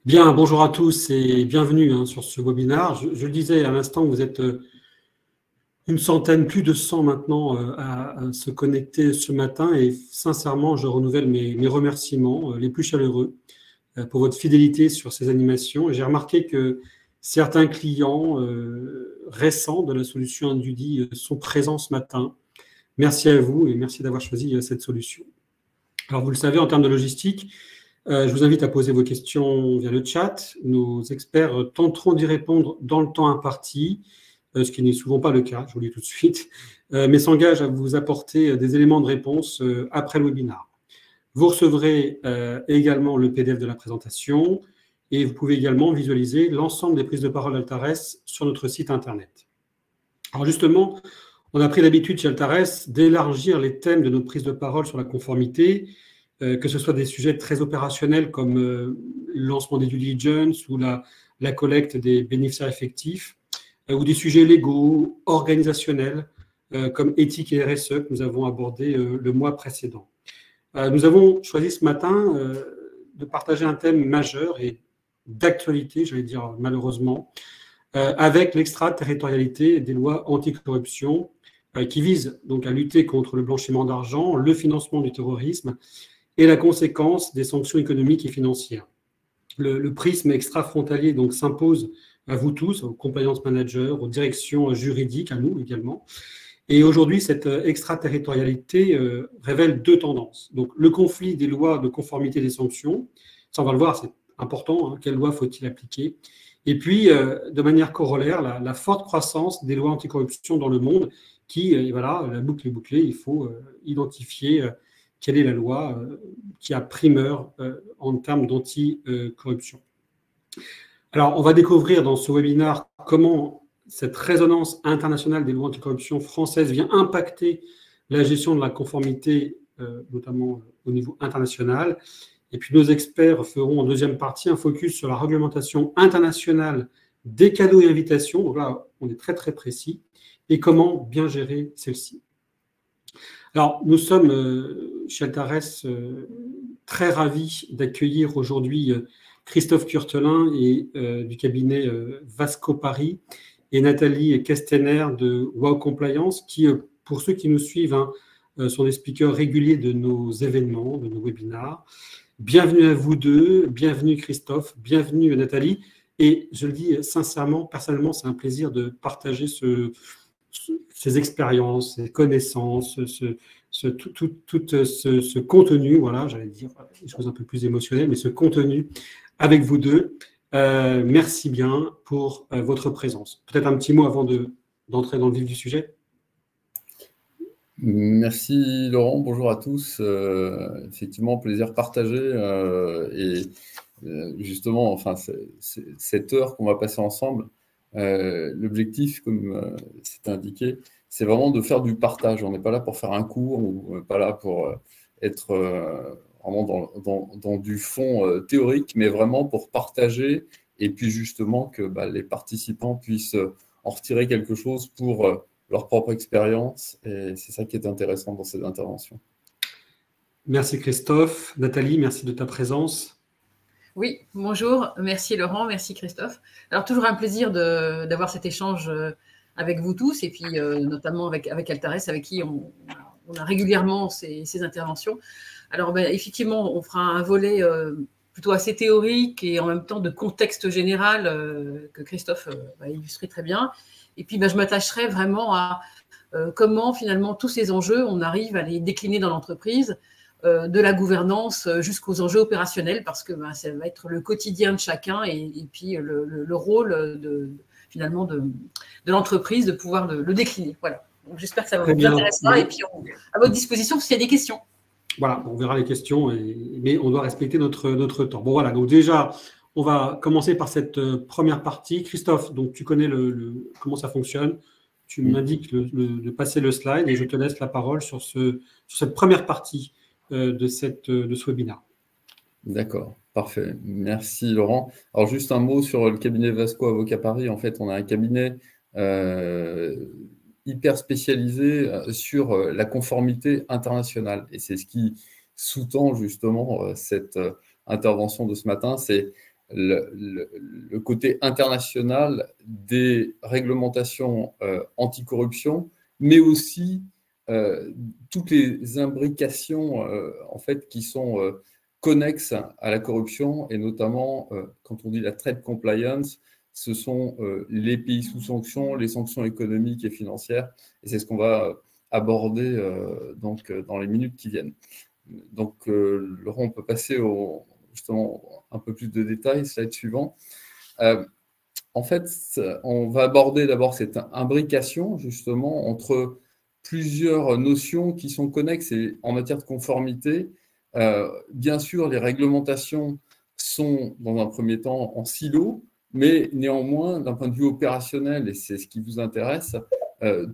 Bien, bonjour à tous et bienvenue sur ce webinaire. Je le disais à l'instant, vous êtes une centaine, plus de 100 maintenant à se connecter ce matin et sincèrement, je renouvelle mes remerciements les plus chaleureux pour votre fidélité sur ces animations. J'ai remarqué que certains clients récents de la solution Indudi sont présents ce matin. Merci à vous et merci d'avoir choisi cette solution. Alors, vous le savez, en termes de logistique, je vous invite à poser vos questions via le chat. Nos experts tenteront d'y répondre dans le temps imparti, ce qui n'est souvent pas le cas, je vous le dis tout de suite, mais s'engagent à vous apporter des éléments de réponse après le webinaire. Vous recevrez également le PDF de la présentation et vous pouvez également visualiser l'ensemble des prises de parole d'Altares sur notre site Internet. Alors justement, on a pris l'habitude chez Altares d'élargir les thèmes de nos prises de parole sur la conformité, que ce soit des sujets très opérationnels comme le lancement des due diligence ou la collecte des bénéficiaires effectifs, ou des sujets légaux, organisationnels, comme éthique et RSE que nous avons abordé le mois précédent. Nous avons choisi ce matin de partager un thème majeur et d'actualité, j'allais dire malheureusement, avec l'extraterritorialité des lois anticorruption qui visent donc à lutter contre le blanchiment d'argent, le financement du terrorisme et la conséquence des sanctions économiques et financières. Le prisme extra-frontalier donc s'impose à vous tous, aux compliance managers, aux directions juridiques, à nous également. Et aujourd'hui, cette extraterritorialité révèle deux tendances. Donc, le conflit des lois de conformité des sanctions, ça on va le voir, c'est important, quelles lois faut-il appliquer? Et puis, de manière corollaire, la forte croissance des lois anticorruption dans le monde, qui, voilà, la boucle est bouclée, il faut identifier quelle est la loi qui a primeur en termes d'anticorruption. Alors, on va découvrir dans ce webinaire comment cette résonance internationale des lois anticorruption françaises vient impacter la gestion de la conformité, notamment au niveau international. Et puis, nos experts feront en deuxième partie un focus sur la réglementation internationale des cadeaux et invitations. Donc là, on est très, très précis. Et comment bien gérer celle-ci. Alors, nous sommes chez Altares très ravis d'accueillir aujourd'hui Christophe Curtelin et du cabinet Vasco Paris et Nathalie Kestener de Wow Compliance qui, pour ceux qui nous suivent, sont des speakers réguliers de nos événements, de nos webinars. Bienvenue à vous deux, bienvenue Christophe, bienvenue Nathalie. Et je le dis sincèrement, personnellement, c'est un plaisir de partager ces expériences, ces connaissances, tout ce contenu, voilà, j'allais dire des choses un peu plus émotionnelles, mais ce contenu avec vous deux. Merci bien pour votre présence. Peut-être un petit mot avant d'entrer dans le vif du sujet. Merci Laurent, bonjour à tous. Effectivement, plaisir partagé et justement, enfin, cette heure qu'on va passer ensemble, l'objectif, comme c'est indiqué, c'est vraiment de faire du partage. On n'est pas là pour faire un cours ou pas là pour être vraiment dans du fond théorique, mais vraiment pour partager et puis justement que les participants puissent en retirer quelque chose pour leur propre expérience. Et c'est ça qui est intéressant dans ces interventions. Merci Christophe. Nathalie, merci de ta présence. Oui, bonjour. Merci Laurent, merci Christophe. Alors, toujours un plaisir d'avoir cet échange avec vous tous et puis notamment avec Altares, avec qui on a régulièrement ces interventions. Alors, effectivement, on fera un volet plutôt assez théorique et en même temps de contexte général que Christophe va illustrer très bien. Et puis, je m'attacherai vraiment à comment, finalement, tous ces enjeux, on arrive à les décliner dans l'entreprise, de la gouvernance jusqu'aux enjeux opérationnels, parce que ça va être le quotidien de chacun et puis le rôle finalement de l'entreprise de pouvoir le décliner. Voilà. J'espère que ça vous intéressera et puis à votre disposition s'il y a des questions. Voilà, on verra les questions, mais on doit respecter notre temps. Bon, voilà, donc déjà, on va commencer par cette première partie. Christophe, donc tu connais comment ça fonctionne. Tu m'indiques de passer le slide et je te laisse la parole sur cette première partie de ce webinaire. D'accord, parfait. Merci Laurent. Alors juste un mot sur le cabinet Vasco Avocat Paris. En fait, on a un cabinet hyper spécialisé sur la conformité internationale. Et c'est ce qui sous-tend justement cette intervention de ce matin, c'est le côté international des réglementations anticorruption, mais aussi toutes les imbrications en fait, qui sont connexes à la corruption, et notamment, quand on dit la trade compliance, ce sont les pays sous sanctions, les sanctions économiques et financières, et c'est ce qu'on va aborder donc, dans les minutes qui viennent. Donc, Laurent, on peut passer justement un peu plus de détails, slide suivant. En fait, on va aborder d'abord cette imbrication, justement, entre plusieurs notions qui sont connexes et en matière de conformité. Bien sûr, les réglementations sont, dans un premier temps, en silo, mais néanmoins, d'un point de vue opérationnel, et c'est ce qui vous intéresse,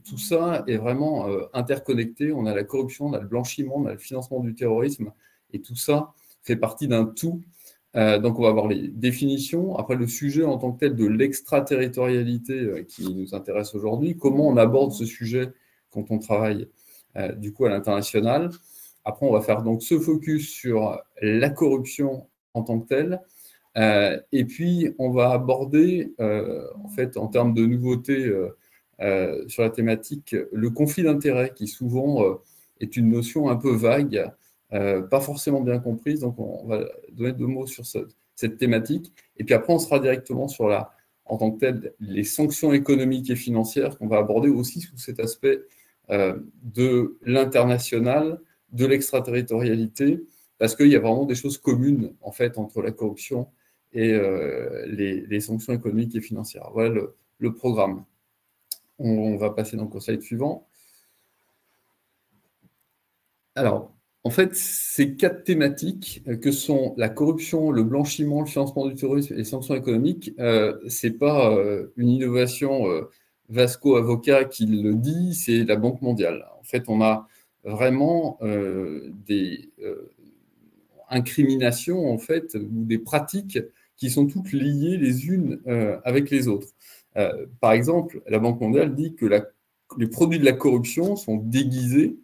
tout ça est vraiment interconnecté. On a la corruption, on a le blanchiment, on a le financement du terrorisme, et tout ça fait partie d'un tout. Donc, on va voir les définitions. Après, le sujet en tant que tel de l'extraterritorialité qui nous intéresse aujourd'hui, comment on aborde ce sujet quand on travaille du coup à l'international. Après, on va faire donc ce focus sur la corruption en tant que telle. Et puis, on va aborder, en fait, en termes de nouveautés sur la thématique, le conflit d'intérêts, qui souvent est une notion un peu vague, pas forcément bien comprise. Donc, on va donner 2 mots sur cette thématique. Et puis après, on sera directement sur en tant que tel, les sanctions économiques et financières qu'on va aborder aussi sous cet aspect de l'international, de l'extraterritorialité, parce qu'il y a vraiment des choses communes, en fait, entre la corruption et les sanctions économiques et financières. Voilà le programme. On va passer donc au slide suivant. Alors, en fait, ces 4 thématiques que sont la corruption, le blanchiment, le financement du terrorisme et les sanctions économiques, ce n'est pas une innovation Vasco Avocat qui le dit, c'est la Banque mondiale. En fait, on a vraiment des incriminations en fait, ou des pratiques qui sont toutes liées les unes avec les autres. Par exemple, la Banque mondiale dit que les produits de la corruption sont déguisés,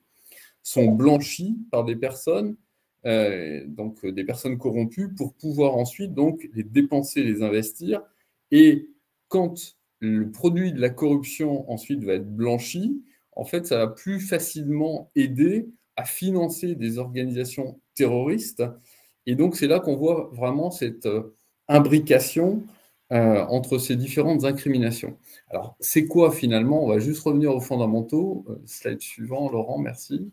sont blanchis par des personnes, donc des personnes corrompues, pour pouvoir ensuite donc les dépenser, les investir. Et quand le produit de la corruption ensuite va être blanchi, en fait, ça va plus facilement aider à financer des organisations terroristes. Et donc, c'est là qu'on voit vraiment cette imbrication entre ces différentes incriminations. Alors, c'est quoi finalement? On va juste revenir aux fondamentaux. Slide suivant, Laurent, merci.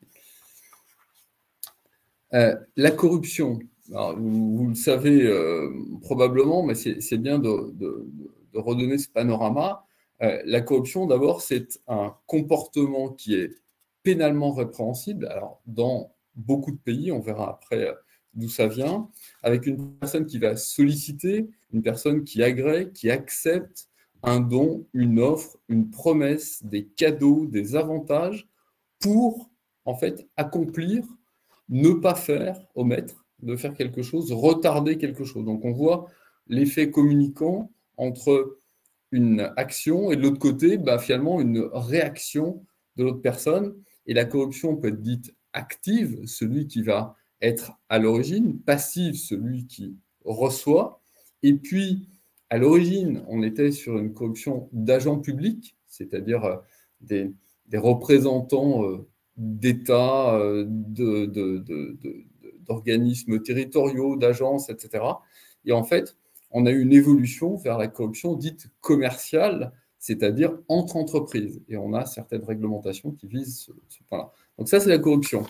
La corruption, alors, vous le savez probablement, mais c'est bien de redonner ce panorama. La corruption, d'abord, c'est un comportement qui est pénalement répréhensible. Alors, dans beaucoup de pays, on verra après d'où ça vient, avec une personne qui va solliciter, une personne qui agrée, qui accepte un don, une offre, une promesse, des cadeaux, des avantages pour, en fait, accomplir, ne pas faire, omettre de faire quelque chose, retarder quelque chose. Donc, on voit l'effet communicant entre une action et de l'autre côté, finalement, une réaction de l'autre personne. Et la corruption peut être dite active, celui qui va être à l'origine, passive, celui qui reçoit. Et puis, à l'origine, on était sur une corruption d'agents publics, c'est-à-dire des représentants d'États, d'organismes territoriaux, d'agences, etc. Et en fait, on a eu une évolution vers la corruption dite commerciale, c'est-à-dire entre entreprises. Et on a certaines réglementations qui visent ce point-là. Donc ça, c'est la corruption.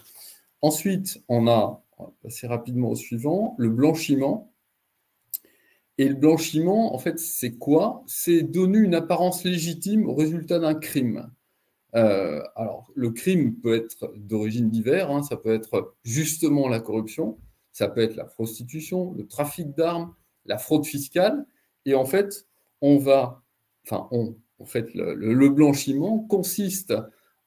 Ensuite, on va passer rapidement au suivant, le blanchiment. Et le blanchiment, en fait, c'est quoi? C'est donner une apparence légitime au résultat d'un crime. Alors, le crime peut être d'origine diverse, hein, ça peut être justement la corruption, ça peut être la prostitution, le trafic d'armes, la fraude fiscale, et en fait, le blanchiment consiste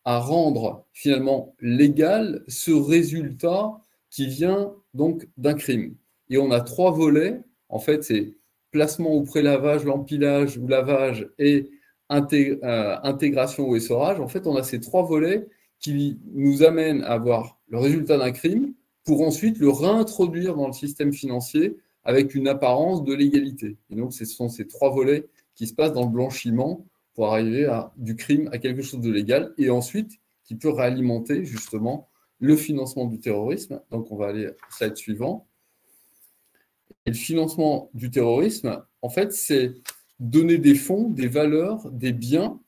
à rendre finalement légal ce résultat qui vient donc d'un crime. Et on a 3 volets, en fait, c'est placement ou prélavage, l'empilage ou lavage et intégration ou essorage. En fait, on a ces 3 volets qui nous amènent à avoir le résultat d'un crime pour ensuite le réintroduire dans le système financier avec une apparence de légalité. Et donc, ce sont ces 3 volets qui se passent dans le blanchiment pour arriver du crime à quelque chose de légal, et ensuite qui peut réalimenter justement le financement du terrorisme. Donc, on va aller au slide suivant. Et le financement du terrorisme, en fait, c'est donner des fonds, des valeurs, des biens,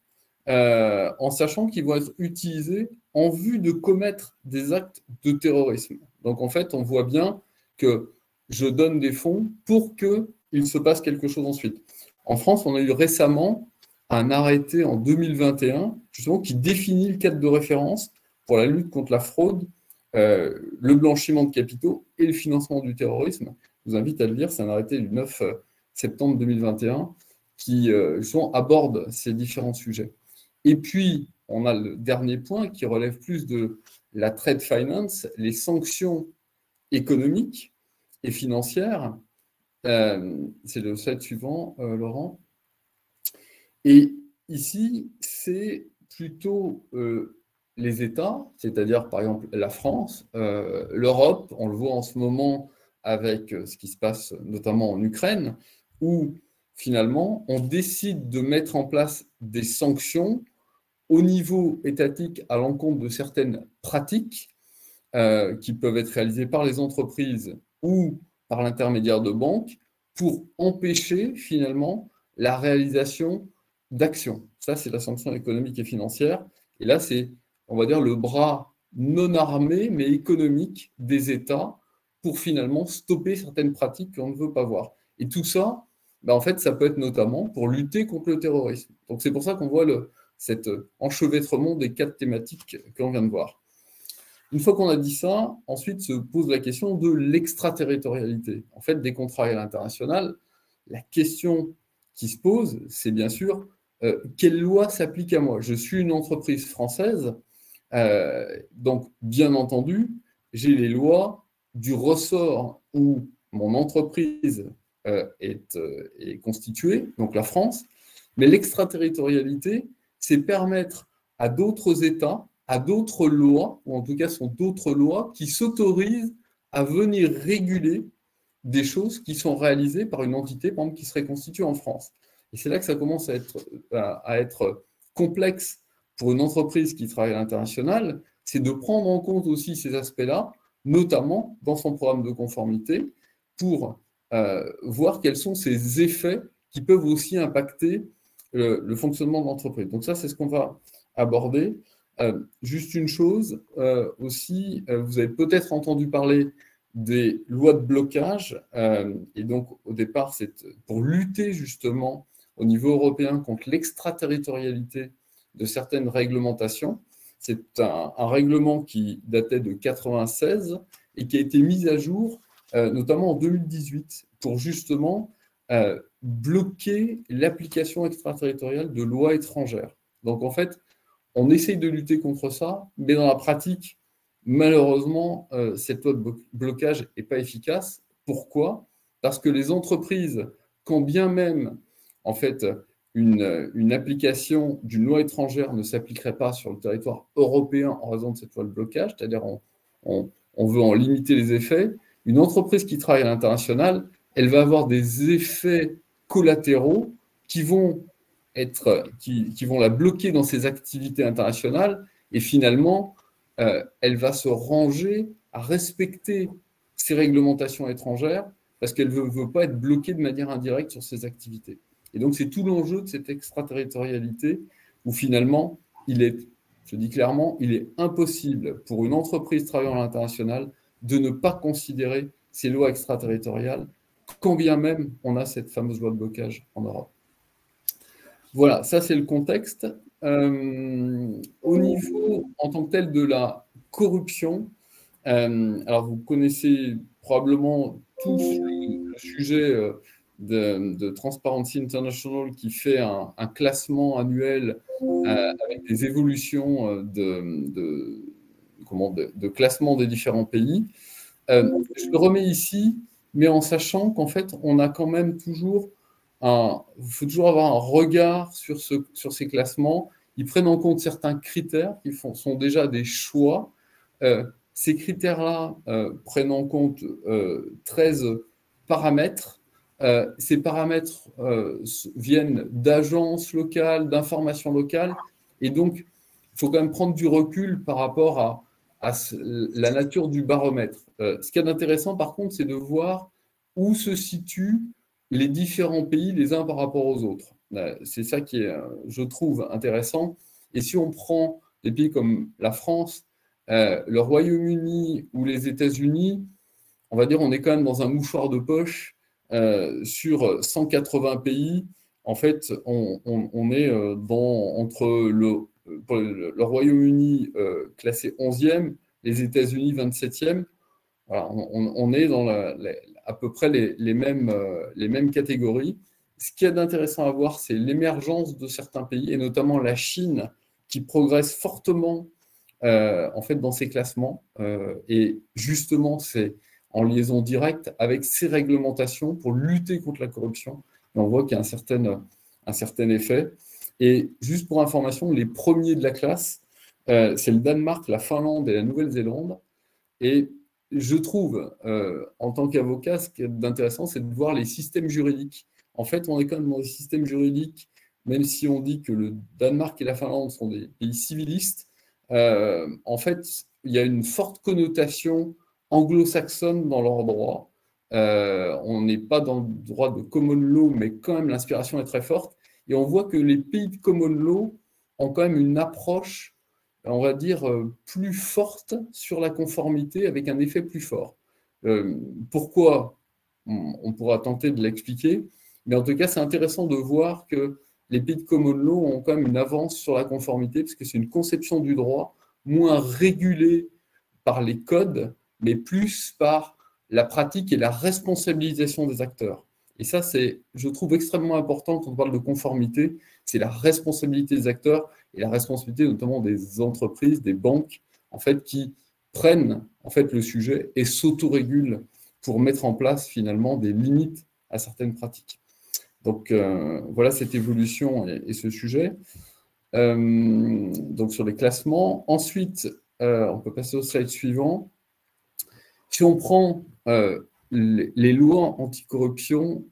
en sachant qu'ils vont être utilisés en vue de commettre des actes de terrorisme. Donc, en fait, on voit bien que je donne des fonds pour qu'il se passe quelque chose ensuite. En France, on a eu récemment un arrêté en 2021, justement, qui définit le cadre de référence pour la lutte contre la fraude, le blanchiment de capitaux et le financement du terrorisme. Je vous invite à le lire, c'est un arrêté du 9 septembre 2021 qui aborde ces différents sujets. Et puis, on a le dernier point qui relève plus de la trade finance, les sanctions économiques et financières. C'est le slide suivant, Laurent. Et ici, c'est plutôt les États, c'est-à-dire par exemple la France, l'Europe, on le voit en ce moment avec ce qui se passe notamment en Ukraine, où finalement on décide de mettre en place des sanctions au niveau étatique à l'encontre de certaines pratiques qui peuvent être réalisées par les entreprises ou par l'intermédiaire de banques pour empêcher finalement la réalisation d'actions. Ça, c'est la sanction économique et financière. Et là, c'est, on va dire, le bras non armé, mais économique des États pour finalement stopper certaines pratiques qu'on ne veut pas voir. Et tout ça, en fait, ça peut être notamment pour lutter contre le terrorisme. Donc, c'est pour ça qu'on voit cet enchevêtrement des 4 thématiques qu'on vient de voir. Une fois qu'on a dit ça, ensuite se pose la question de l'extraterritorialité. En fait, des contrats à l'international, la question qui se pose, c'est bien sûr quelle loi s'applique à moi. Je suis une entreprise française, donc bien entendu, j'ai les lois du ressort où mon entreprise est constituée, donc la France, mais l'extraterritorialité, c'est permettre à d'autres États, à d'autres lois, ou en tout cas sont d'autres lois qui s'autorisent à venir réguler des choses qui sont réalisées par une entité, par exemple, qui serait constituée en France. Et c'est là que ça commence à être complexe pour une entreprise qui travaille à l'international, c'est de prendre en compte aussi ces aspects-là, notamment dans son programme de conformité, pour voir quels sont ces effets qui peuvent aussi impacter le fonctionnement de l'entreprise. Donc ça, c'est ce qu'on va aborder. Juste une chose aussi, vous avez peut-être entendu parler des lois de blocage, et donc au départ, c'est pour lutter justement au niveau européen contre l'extraterritorialité de certaines réglementations. C'est un règlement qui datait de 1996 et qui a été mis à jour notamment en 2018 pour justement bloquer l'application extraterritoriale de lois étrangères. Donc en fait, on essaye de lutter contre ça, mais dans la pratique, malheureusement, cette loi de blocage n'est pas efficace. Pourquoi ? Parce que les entreprises, quand bien même, en fait, une application d'une loi étrangère ne s'appliquerait pas sur le territoire européen en raison de cette loi de blocage, c'est-à-dire on veut en limiter les effets, une entreprise qui travaille à l'international, elle va avoir des effets collatéraux qui vont la bloquer dans ses activités internationales et finalement, elle va se ranger à respecter ces réglementations étrangères parce qu'elle ne veut pas être bloquée de manière indirecte sur ses activités. Et donc, c'est tout l'enjeu de cette extraterritorialité où finalement, je dis clairement, il est impossible pour une entreprise travaillant à l'international de ne pas considérer ces lois extraterritoriales, quand bien même on a cette fameuse loi de blocage en Europe. Voilà, ça c'est le contexte. Au niveau, en tant que tel, de la corruption, alors vous connaissez probablement tous le sujet de Transparency International qui fait un classement annuel avec des évolutions de classement des différents pays. Je le remets ici, mais en sachant qu'en fait, on a quand même toujours il faut toujours avoir un regard sur ces classements. Ils prennent en compte certains critères qui sont déjà des choix. Ces critères-là prennent en compte 13 paramètres. Ces paramètres viennent d'agences locales, d'informations locales, et donc il faut quand même prendre du recul par rapport à la nature du baromètre. Ce qui est intéressant, par contre, c'est de voir où se situent les différents pays les uns par rapport aux autres. C'est ça qui est, je trouve, intéressant. Et si on prend des pays comme la France, le Royaume-Uni ou les États-Unis, on va dire on est quand même dans un mouchoir de poche sur 180 pays. En fait, on est entre le Royaume-Uni classé 11e, les États-Unis 27e. Voilà, on est dans à peu près les mêmes catégories. Ce qui est intéressant à voir, c'est l'émergence de certains pays, et notamment la Chine, qui progresse fortement en fait, dans ces classements. Et justement, c'est en liaison directe avec ces réglementations pour lutter contre la corruption. Et on voit qu'il y a un certain effet. Et juste pour information, les premiers de la classe, c'est le Danemark, la Finlande et la Nouvelle-Zélande. Et je trouve, en tant qu'avocat, ce qui est intéressant, c'est de voir les systèmes juridiques. En fait, on est quand même dans des systèmes juridiques, même si on dit que le Danemark et la Finlande sont des pays civilistes, en fait, il y a une forte connotation anglo-saxonne dans leur droit. On n'est pas dans le droit de common law, mais quand même l'inspiration est très forte. Et on voit que les pays de common law ont quand même une approche, on va dire, plus forte sur la conformité, avec un effet plus fort. Pourquoi ? On pourra tenter de l'expliquer, mais en tout cas, c'est intéressant de voir que les pays de common law ont quand même une avance sur la conformité, parce que c'est une conception du droit moins régulée par les codes, mais plus par la pratique et la responsabilisation des acteurs. Et ça, c'est, je trouve, extrêmement important quand on parle de conformité, c'est la responsabilité des acteurs et la responsabilité notamment des entreprises, des banques, en fait, qui prennent en fait, le sujet et s'autorégulent pour mettre en place finalement des limites à certaines pratiques. Donc voilà cette évolution et ce sujet. Donc sur les classements. Ensuite, on peut passer au slide suivant. Si on prend les lois anticorruption,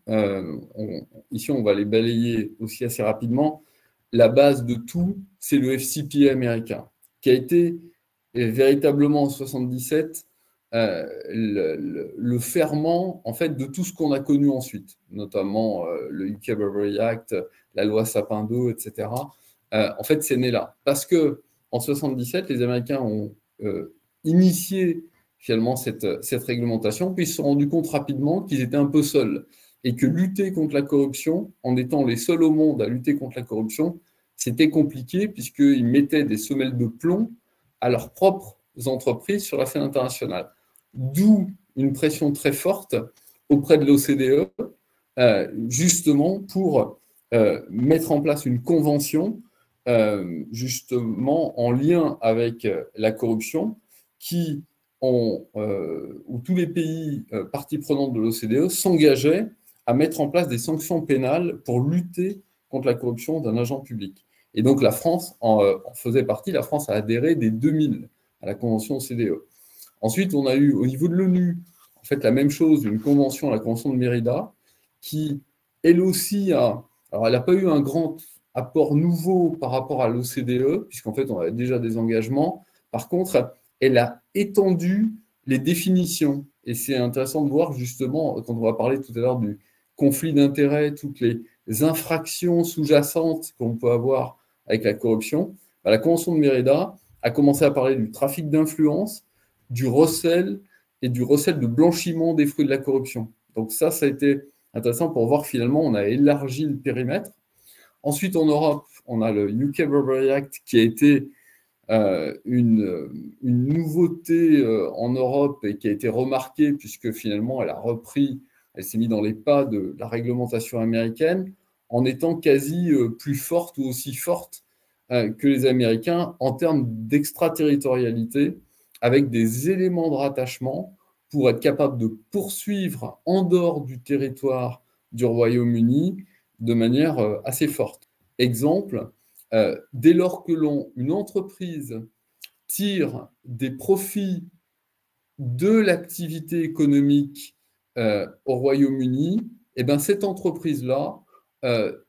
ici on va les balayer aussi assez rapidement. La base de tout, c'est le FCPA américain, qui a été véritablement en 1977 le ferment en fait de tout ce qu'on a connu ensuite, notamment le UK Bribery Act, la loi Sapin 2, etc. En fait, c'est né là parce que en 77, les Américains ont initié finalement cette réglementation, puis ils se sont rendus compte rapidement qu'ils étaient un peu seuls et que lutter contre la corruption, en étant les seuls au monde à lutter contre la corruption, c'était compliqué puisqu'ils mettaient des semelles de plomb à leurs propres entreprises sur la scène internationale. D'où une pression très forte auprès de l'OCDE, justement pour mettre en place une convention, justement en lien avec la corruption, où tous les pays parties prenantes de l'OCDE s'engageaient à mettre en place des sanctions pénales pour lutter contre la corruption d'un agent public. Et donc la France en faisait partie, la France a adhéré dès 2000 à la convention OCDE. Ensuite, on a eu au niveau de l'ONU, en fait, la même chose, une convention, la convention de Mérida, qui, elle aussi, alors elle n'a pas eu un grand apport nouveau par rapport à l'OCDE, puisqu'en fait, on avait déjà des engagements. Par contre, elle a étendu les définitions. Et c'est intéressant de voir, justement, quand on va parler tout à l'heure du conflit d'intérêts, toutes les infractions sous-jacentes qu'on peut avoir avec la corruption, la convention de Mérida a commencé à parler du trafic d'influence, du recel et du recel de blanchiment des fruits de la corruption. Donc ça a été intéressant pour voir finalement, on a élargi le périmètre. Ensuite, en Europe, on a le UK Bribery Act qui a été une nouveauté en Europe et qui a été remarquée puisque finalement, elle s'est mise dans les pas de la réglementation américaine en étant quasi plus forte ou aussi forte que les Américains en termes d'extraterritorialité, avec des éléments de rattachement pour être capable de poursuivre en dehors du territoire du Royaume-Uni de manière assez forte. Exemple, dès lors que une entreprise tire des profits de l'activité économique au Royaume-Uni, eh ben, cette entreprise-là,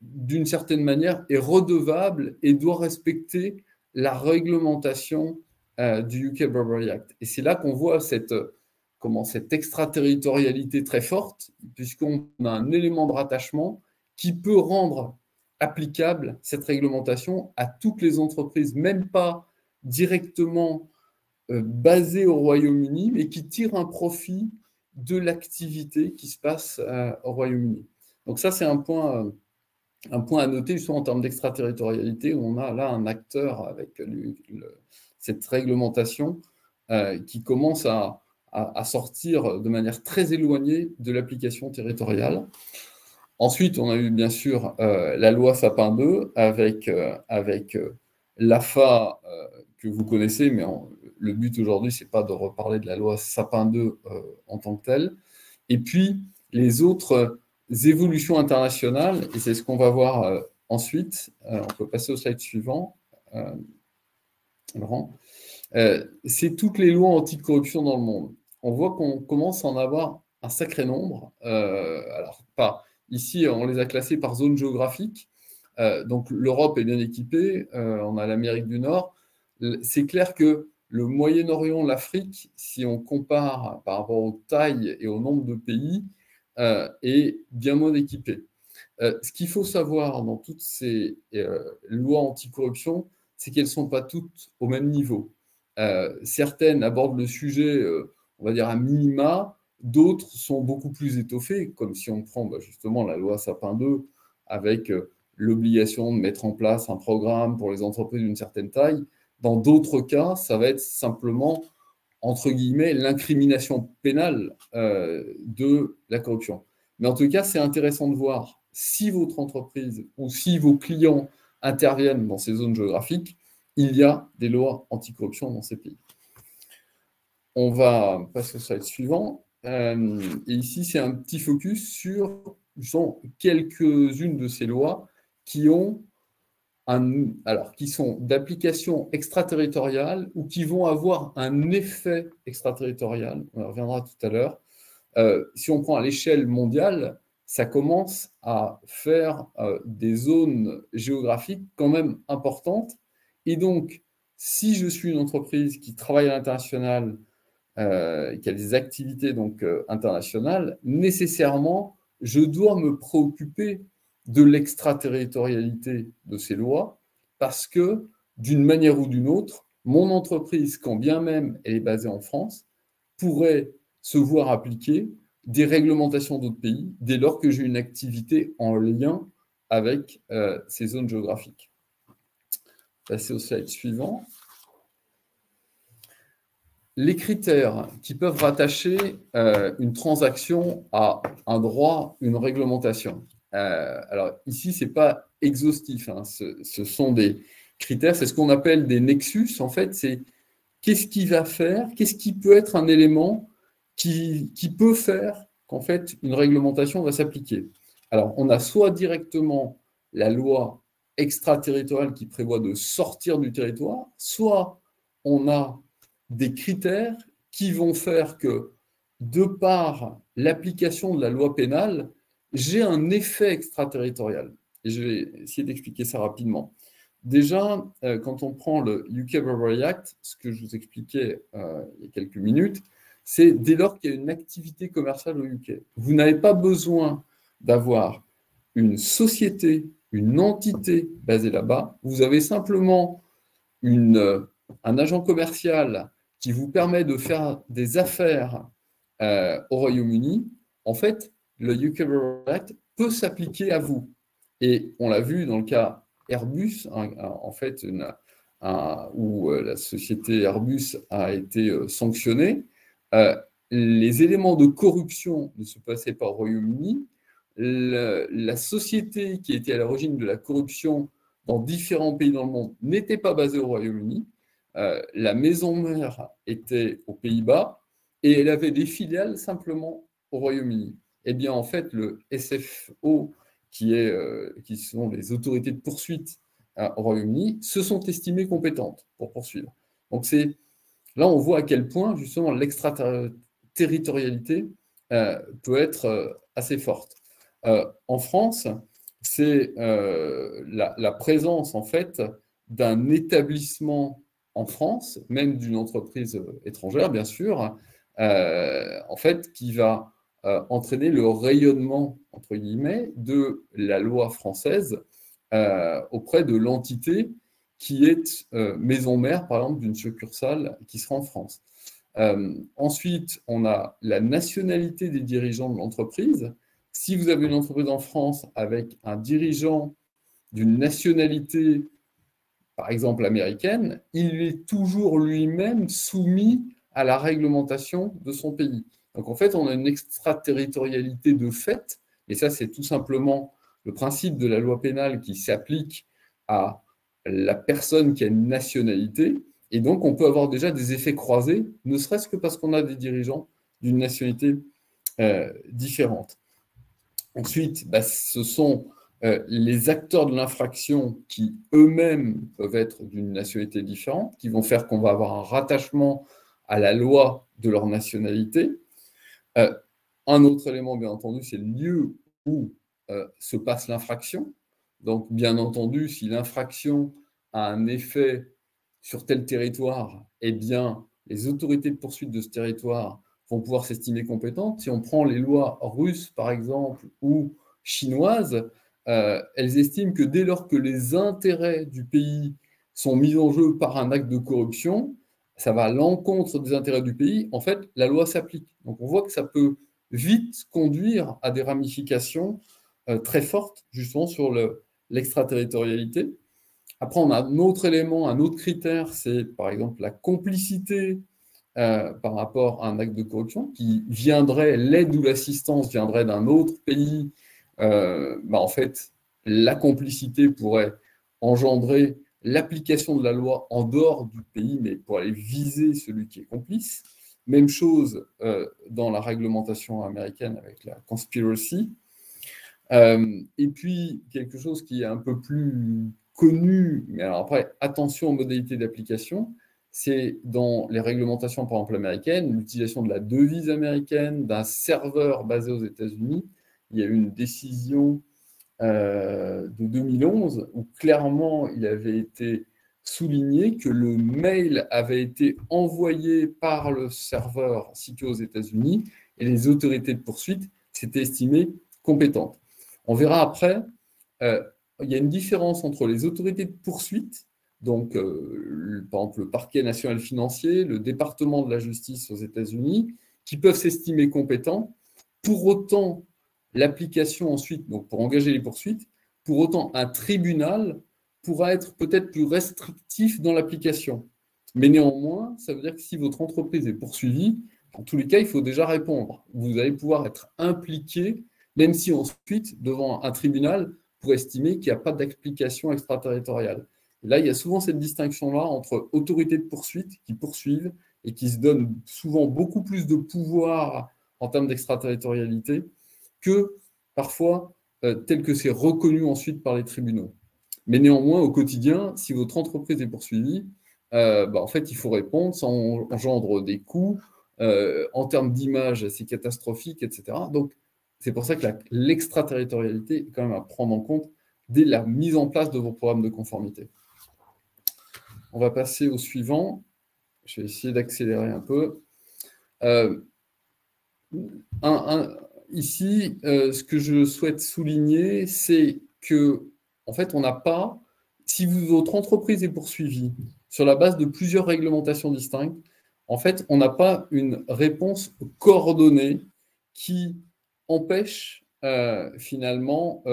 d'une certaine manière, est redevable et doit respecter la réglementation du UK Burberry Act. Et c'est là qu'on voit cette extraterritorialité très forte, puisqu'on a un élément de rattachement qui peut rendre applicable cette réglementation à toutes les entreprises, même pas directement basées au Royaume-Uni, mais qui tirent un profit de l'activité qui se passe au Royaume-Uni. Donc ça, c'est un point à noter justement en termes d'extraterritorialité, où on a là un acteur avec cette réglementation qui commence à sortir de manière très éloignée de l'application territoriale. Ensuite, on a eu bien sûr la loi Sapin 2 avec l'AFA que vous connaissez, mais le but aujourd'hui, ce n'est pas de reparler de la loi Sapin 2 en tant que telle. Et puis, les autres évolutions internationales, et c'est ce qu'on va voir ensuite. On peut passer au slide suivant, Laurent. C'est toutes les lois anticorruption dans le monde. On voit qu'on commence à en avoir un sacré nombre. Alors, pas ici, on les a classées par zone géographique. Donc, l'Europe est bien équipée. On a l'Amérique du Nord. C'est clair que le Moyen-Orient, l'Afrique, si on compare par rapport aux tailles et au nombre de pays, est bien moins équipé. Ce qu'il faut savoir dans toutes ces lois anticorruption, c'est qu'elles ne sont pas toutes au même niveau. Certaines abordent le sujet, on va dire, à minima, d'autres sont beaucoup plus étoffées, comme si on prend justement la loi Sapin 2 avec l'obligation de mettre en place un programme pour les entreprises d'une certaine taille. Dans d'autres cas, ça va être simplement, entre guillemets, l'incrimination pénale de la corruption. Mais en tout cas, c'est intéressant de voir si votre entreprise ou si vos clients interviennent dans ces zones géographiques, il y a des lois anticorruption dans ces pays. On va passer au slide suivant. Et ici, c'est un petit focus sur quelques-unes de ces lois qui ont qui sont d'application extraterritoriale ou qui vont avoir un effet extraterritorial. On en reviendra tout à l'heure. Si on prend à l'échelle mondiale, ça commence à faire des zones géographiques quand même importantes. Et donc, si je suis une entreprise qui travaille à l'international, qui a des activités donc, internationales, nécessairement, je dois me préoccuper de l'extraterritorialité de ces lois, parce que, d'une manière ou d'une autre, mon entreprise, quand bien même elle est basée en France, pourrait se voir appliquer des réglementations d'autres pays dès lors que j'ai une activité en lien avec ces zones géographiques. Passer au slide suivant. Les critères qui peuvent rattacher une transaction à un droit, une réglementation. Alors ici, ce n'est pas exhaustif, hein. Ce sont des critères, c'est ce qu'on appelle des nexus. En fait, c'est qu'est-ce qui va faire, qu'est-ce qui peut être un élément qui peut faire qu'en fait, une réglementation va s'appliquer. Alors, on a soit directement la loi extraterritoriale qui prévoit de sortir du territoire, soit on a des critères qui vont faire que, de par l'application de la loi pénale, j'ai un effet extraterritorial. Et je vais essayer d'expliquer ça rapidement. Déjà, quand on prend le UK Burberry Act, ce que je vous expliquais il y a quelques minutes, c'est dès lors qu'il y a une activité commerciale au UK. Vous n'avez pas besoin d'avoir une société, une entité basée là-bas. Vous avez simplement un agent commercial qui vous permet de faire des affaires au Royaume-Uni. En fait, le UK Burberry Act peut s'appliquer à vous. Et on l'a vu dans le cas Airbus, en fait, où la société Airbus a été sanctionnée. Les éléments de corruption ne se passaient pas au Royaume-Uni. La société qui était à l'origine de la corruption dans différents pays dans le monde n'était pas basée au Royaume-Uni. La maison mère était aux Pays-Bas et elle avait des filiales simplement au Royaume-Uni. Eh bien, en fait, le SFO, qui sont les autorités de poursuite au Royaume-Uni, se sont estimées compétentes pour poursuivre. Donc, là, on voit à quel point, justement, l'extraterritorialité peut être assez forte. En France, c'est la présence en fait d'un établissement en France, même d'une entreprise étrangère bien sûr, en fait qui va entraîner le rayonnement entre guillemets de la loi française auprès de l'entité qui est maison mère par exemple d'une succursale qui sera en France. Ensuite, on a la nationalité des dirigeants de l'entreprise. Si vous avez une entreprise en France avec un dirigeant d'une nationalité, par exemple américaine, il est toujours lui-même soumis à la réglementation de son pays. Donc en fait, on a une extraterritorialité de fait, et ça c'est tout simplement le principe de la loi pénale qui s'applique à la personne qui a une nationalité. Et donc, on peut avoir déjà des effets croisés, ne serait-ce que parce qu'on a des dirigeants d'une nationalité différente. Ensuite, ce sont les acteurs de l'infraction qui eux-mêmes peuvent être d'une nationalité différente, qui vont faire qu'on va avoir un rattachement à la loi de leur nationalité. Un autre élément, bien entendu, c'est le lieu où se passe l'infraction. Donc, bien entendu, si l'infraction a un effet sur tel territoire, eh bien, les autorités de poursuite de ce territoire vont pouvoir s'estimer compétentes. Si on prend les lois russes, par exemple, ou chinoises, elles estiment que dès lors que les intérêts du pays sont mis en jeu par un acte de corruption, ça va à l'encontre des intérêts du pays, en fait, la loi s'applique. Donc, on voit que ça peut vite conduire à des ramifications très fortes, justement, sur l'extraterritorialité. Après, on a un autre élément, un autre critère, c'est par exemple la complicité par rapport à un acte de corruption qui viendrait, l'aide ou l'assistance viendrait d'un autre pays. En fait, la complicité pourrait engendrer l'application de la loi en dehors du pays, mais pour aller viser celui qui est complice. Même chose dans la réglementation américaine avec la conspiracy. Et puis, quelque chose qui est un peu plus connu, mais alors après, attention aux modalités d'application, c'est dans les réglementations, par exemple, américaines, l'utilisation de la devise américaine, d'un serveur basé aux États-Unis. Il y a eu une décision de 2011 où clairement, il avait été souligné que le mail avait été envoyé par le serveur situé aux États-Unis et les autorités de poursuite s'étaient estimées compétentes. On verra après, il y a une différence entre les autorités de poursuite, donc par exemple le parquet national financier, le département de la justice aux États-Unis, qui peuvent s'estimer compétents. Pour autant, l'application ensuite, donc pour engager les poursuites, pour autant un tribunal pourra être peut-être plus restrictif dans l'application. Mais néanmoins, ça veut dire que si votre entreprise est poursuivie, en tous les cas, il faut déjà répondre. Vous allez pouvoir être impliqué, même si ensuite, devant un tribunal, pour estimer qu'il n'y a pas d'application extraterritoriale. Et là, il y a souvent cette distinction-là entre autorités de poursuite qui poursuivent et qui se donnent souvent beaucoup plus de pouvoir en termes d'extraterritorialité que parfois tel que c'est reconnu ensuite par les tribunaux. Mais néanmoins, au quotidien, si votre entreprise est poursuivie, en fait, il faut répondre, ça engendre des coûts, en termes d'image, c'est catastrophique, etc. Donc, c'est pour ça que l'extraterritorialité est quand même à prendre en compte dès la mise en place de vos programmes de conformité. On va passer au suivant. Je vais essayer d'accélérer un peu. Ici, ce que je souhaite souligner, c'est que, en fait, on n'a pas, si votre entreprise est poursuivie sur la base de plusieurs réglementations distinctes, en fait, on n'a pas une réponse coordonnée qui empêche finalement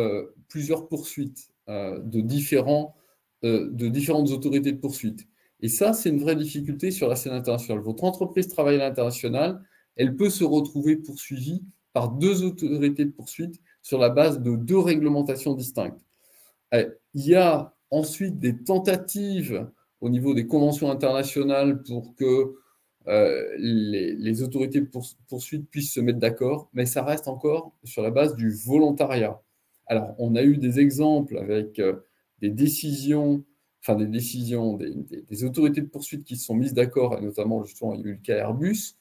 plusieurs poursuites de différentes autorités de poursuite. Et ça, c'est une vraie difficulté sur la scène internationale. Votre entreprise travaille à l'international, elle peut se retrouver poursuivie par deux autorités de poursuite sur la base de deux réglementations distinctes. Il y a ensuite des tentatives au niveau des conventions internationales pour que les autorités de poursuite puissent se mettre d'accord, mais ça reste encore sur la base du volontariat. Alors, on a eu des exemples avec des décisions, des autorités de poursuite qui se sont mises d'accord, et notamment, justement, il y a eu le cas Airbus,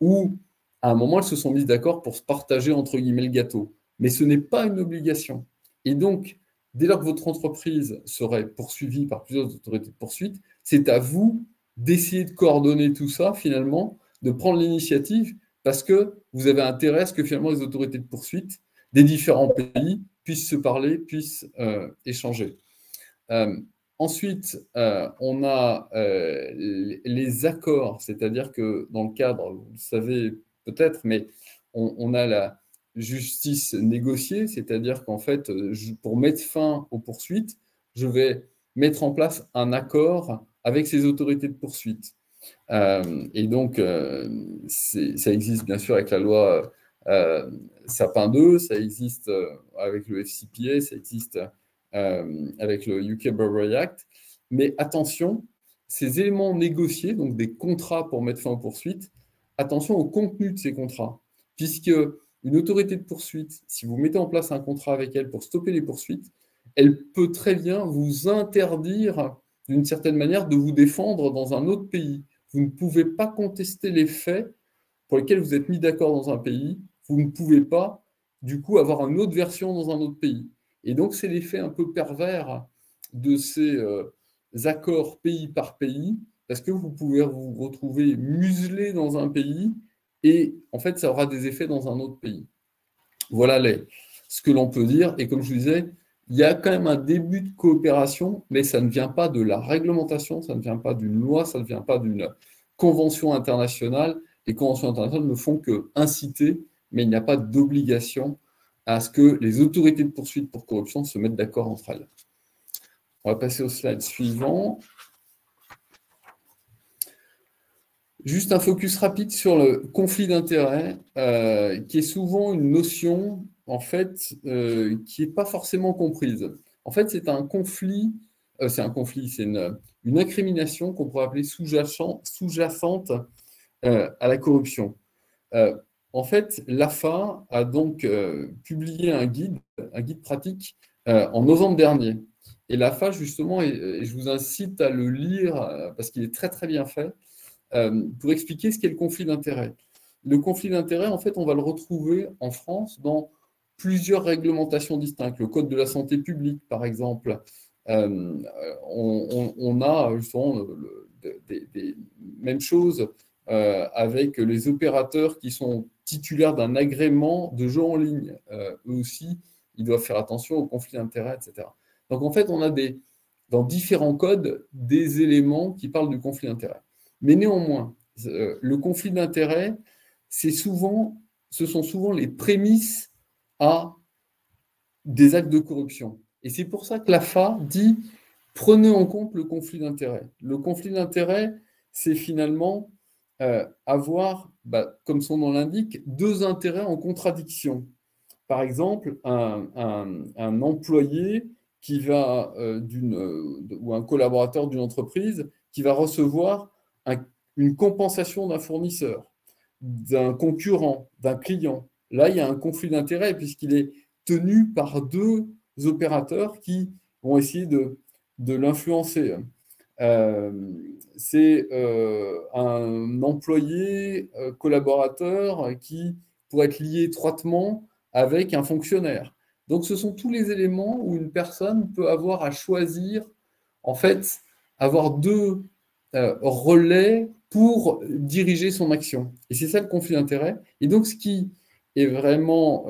où à un moment, elles se sont mises d'accord pour se partager entre guillemets le gâteau. Mais ce n'est pas une obligation. Et donc, dès lors que votre entreprise serait poursuivie par plusieurs autorités de poursuite, c'est à vous d'essayer de coordonner tout ça finalement, de prendre l'initiative parce que vous avez intérêt à ce que finalement les autorités de poursuite des différents pays puissent se parler, puissent échanger. Ensuite, on a les accords, c'est-à-dire que dans le cadre, vous le savez peut-être, mais on a la justice négociée, c'est-à-dire qu'en fait, pour mettre fin aux poursuites, je vais mettre en place un accord avec ces autorités de poursuite. Et donc, ça existe bien sûr avec la loi Sapin 2, ça existe avec le FCPA, ça existe avec le UK Bribery Act. Mais attention, ces éléments négociés, donc des contrats pour mettre fin aux poursuites, attention au contenu de ces contrats, puisque une autorité de poursuite, si vous mettez en place un contrat avec elle pour stopper les poursuites, elle peut très bien vous interdire, d'une certaine manière, de vous défendre dans un autre pays. Vous ne pouvez pas contester les faits pour lesquels vous êtes mis d'accord dans un pays. Vous ne pouvez pas, du coup, avoir une autre version dans un autre pays. Et donc, c'est l'effet un peu pervers de ces accords pays par pays, parce que vous pouvez vous retrouver muselé dans un pays et en fait, ça aura des effets dans un autre pays. Voilà ce que l'on peut dire. Et comme je vous disais, il y a quand même un début de coopération, mais ça ne vient pas de la réglementation, ça ne vient pas d'une loi, ça ne vient pas d'une convention internationale. Les conventions internationales ne font que inciter, mais il n'y a pas d'obligation à ce que les autorités de poursuite pour corruption se mettent d'accord entre elles. On va passer au slide suivant. Juste un focus rapide sur le conflit d'intérêts, qui est souvent une notion, en fait, qui n'est pas forcément comprise. En fait, c'est un conflit, c'est une incrimination qu'on pourrait appeler sous-jacente à la corruption. En fait, l'AFA a donc publié un guide pratique en novembre dernier. Et l'AFA, justement, et je vous incite à le lire parce qu'il est très, très bien fait, pour expliquer ce qu'est le conflit d'intérêts. Le conflit d'intérêts, en fait, on va le retrouver en France dans plusieurs réglementations distinctes. Le Code de la santé publique, par exemple. On a justement des mêmes choses avec les opérateurs qui sont titulaires d'un agrément de jeu en ligne. Eux aussi, ils doivent faire attention au conflit d'intérêts, etc. Donc, en fait, on a dans différents codes des éléments qui parlent du conflit d'intérêts. Mais néanmoins, le conflit d'intérêts, ce sont souvent les prémices à des actes de corruption. Et c'est pour ça que l'AFA dit « prenez en compte le conflit d'intérêts ». Le conflit d'intérêts, c'est finalement avoir, comme son nom l'indique, deux intérêts en contradiction. Par exemple, un employé qui va ou un collaborateur d'une entreprise qui va recevoir une compensation d'un fournisseur, d'un concurrent, d'un client. Là, il y a un conflit d'intérêts puisqu'il est tenu par deux opérateurs qui vont essayer de l'influencer. C'est un employé collaborateur qui pourrait être lié étroitement avec un fonctionnaire. Donc, ce sont tous les éléments où une personne peut avoir à choisir, en fait, avoir deux relais pour diriger son action. Et c'est ça le conflit d'intérêts. Et donc, ce qui est vraiment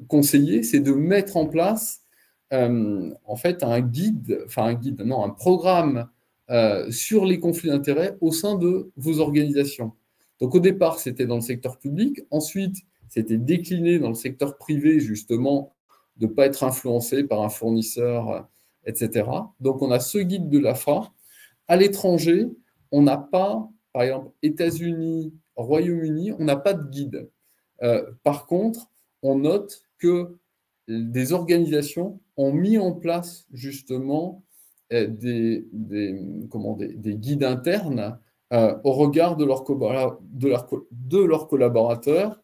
conseillé, c'est de mettre en place en fait un programme sur les conflits d'intérêts au sein de vos organisations. Donc, au départ, c'était dans le secteur public. Ensuite, c'était décliné dans le secteur privé, justement, de ne pas être influencé par un fournisseur, etc. Donc, on a ce guide de l'AFA. À l'étranger, on n'a pas, par exemple, États-Unis, Royaume-Uni, on n'a pas de guide. Par contre, on note que des organisations ont mis en place justement des guides internes au regard de leurs collaborateurs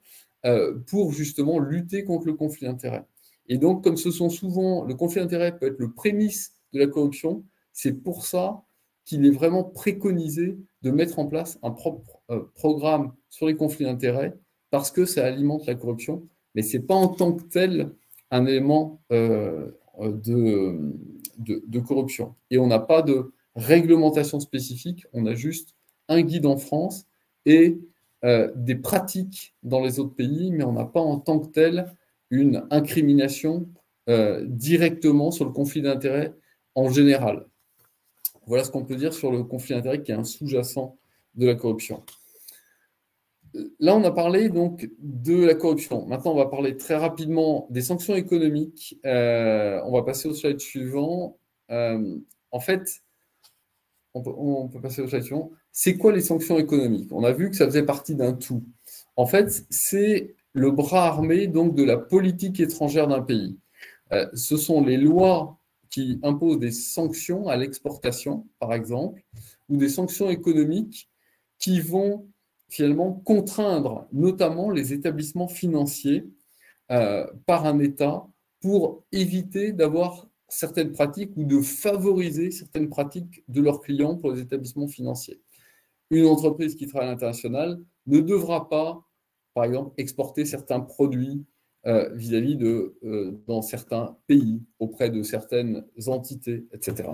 pour justement lutter contre le conflit d'intérêts. Et donc, comme le conflit d'intérêts peut être le prémisse de la corruption, c'est pour ça qu'il est vraiment préconisé de mettre en place un propre programme sur les conflits d'intérêts parce que ça alimente la corruption, mais ce n'est pas en tant que tel un élément de corruption. Et on n'a pas de réglementation spécifique, on a juste un guide en France et des pratiques dans les autres pays, mais on n'a pas en tant que tel une incrimination directement sur le conflit d'intérêts en général. Voilà ce qu'on peut dire sur le conflit d'intérêts qui est un sous-jacent de la corruption. Là, on a parlé donc de la corruption. Maintenant, on va parler très rapidement des sanctions économiques. On va passer au slide suivant. En fait, on peut passer au slide suivant. C'est quoi les sanctions économiques? On a vu que ça faisait partie d'un tout. En fait, c'est le bras armé donc, de la politique étrangère d'un pays. Ce sont les lois qui imposent des sanctions à l'exportation, par exemple, ou des sanctions économiques qui vont finalement contraindre notamment les établissements financiers par un État pour éviter d'avoir certaines pratiques ou de favoriser certaines pratiques de leurs clients pour les établissements financiers. Une entreprise qui travaille à l'international ne devra pas, par exemple, exporter certains produits vis-à-vis dans certains pays, auprès de certaines entités, etc.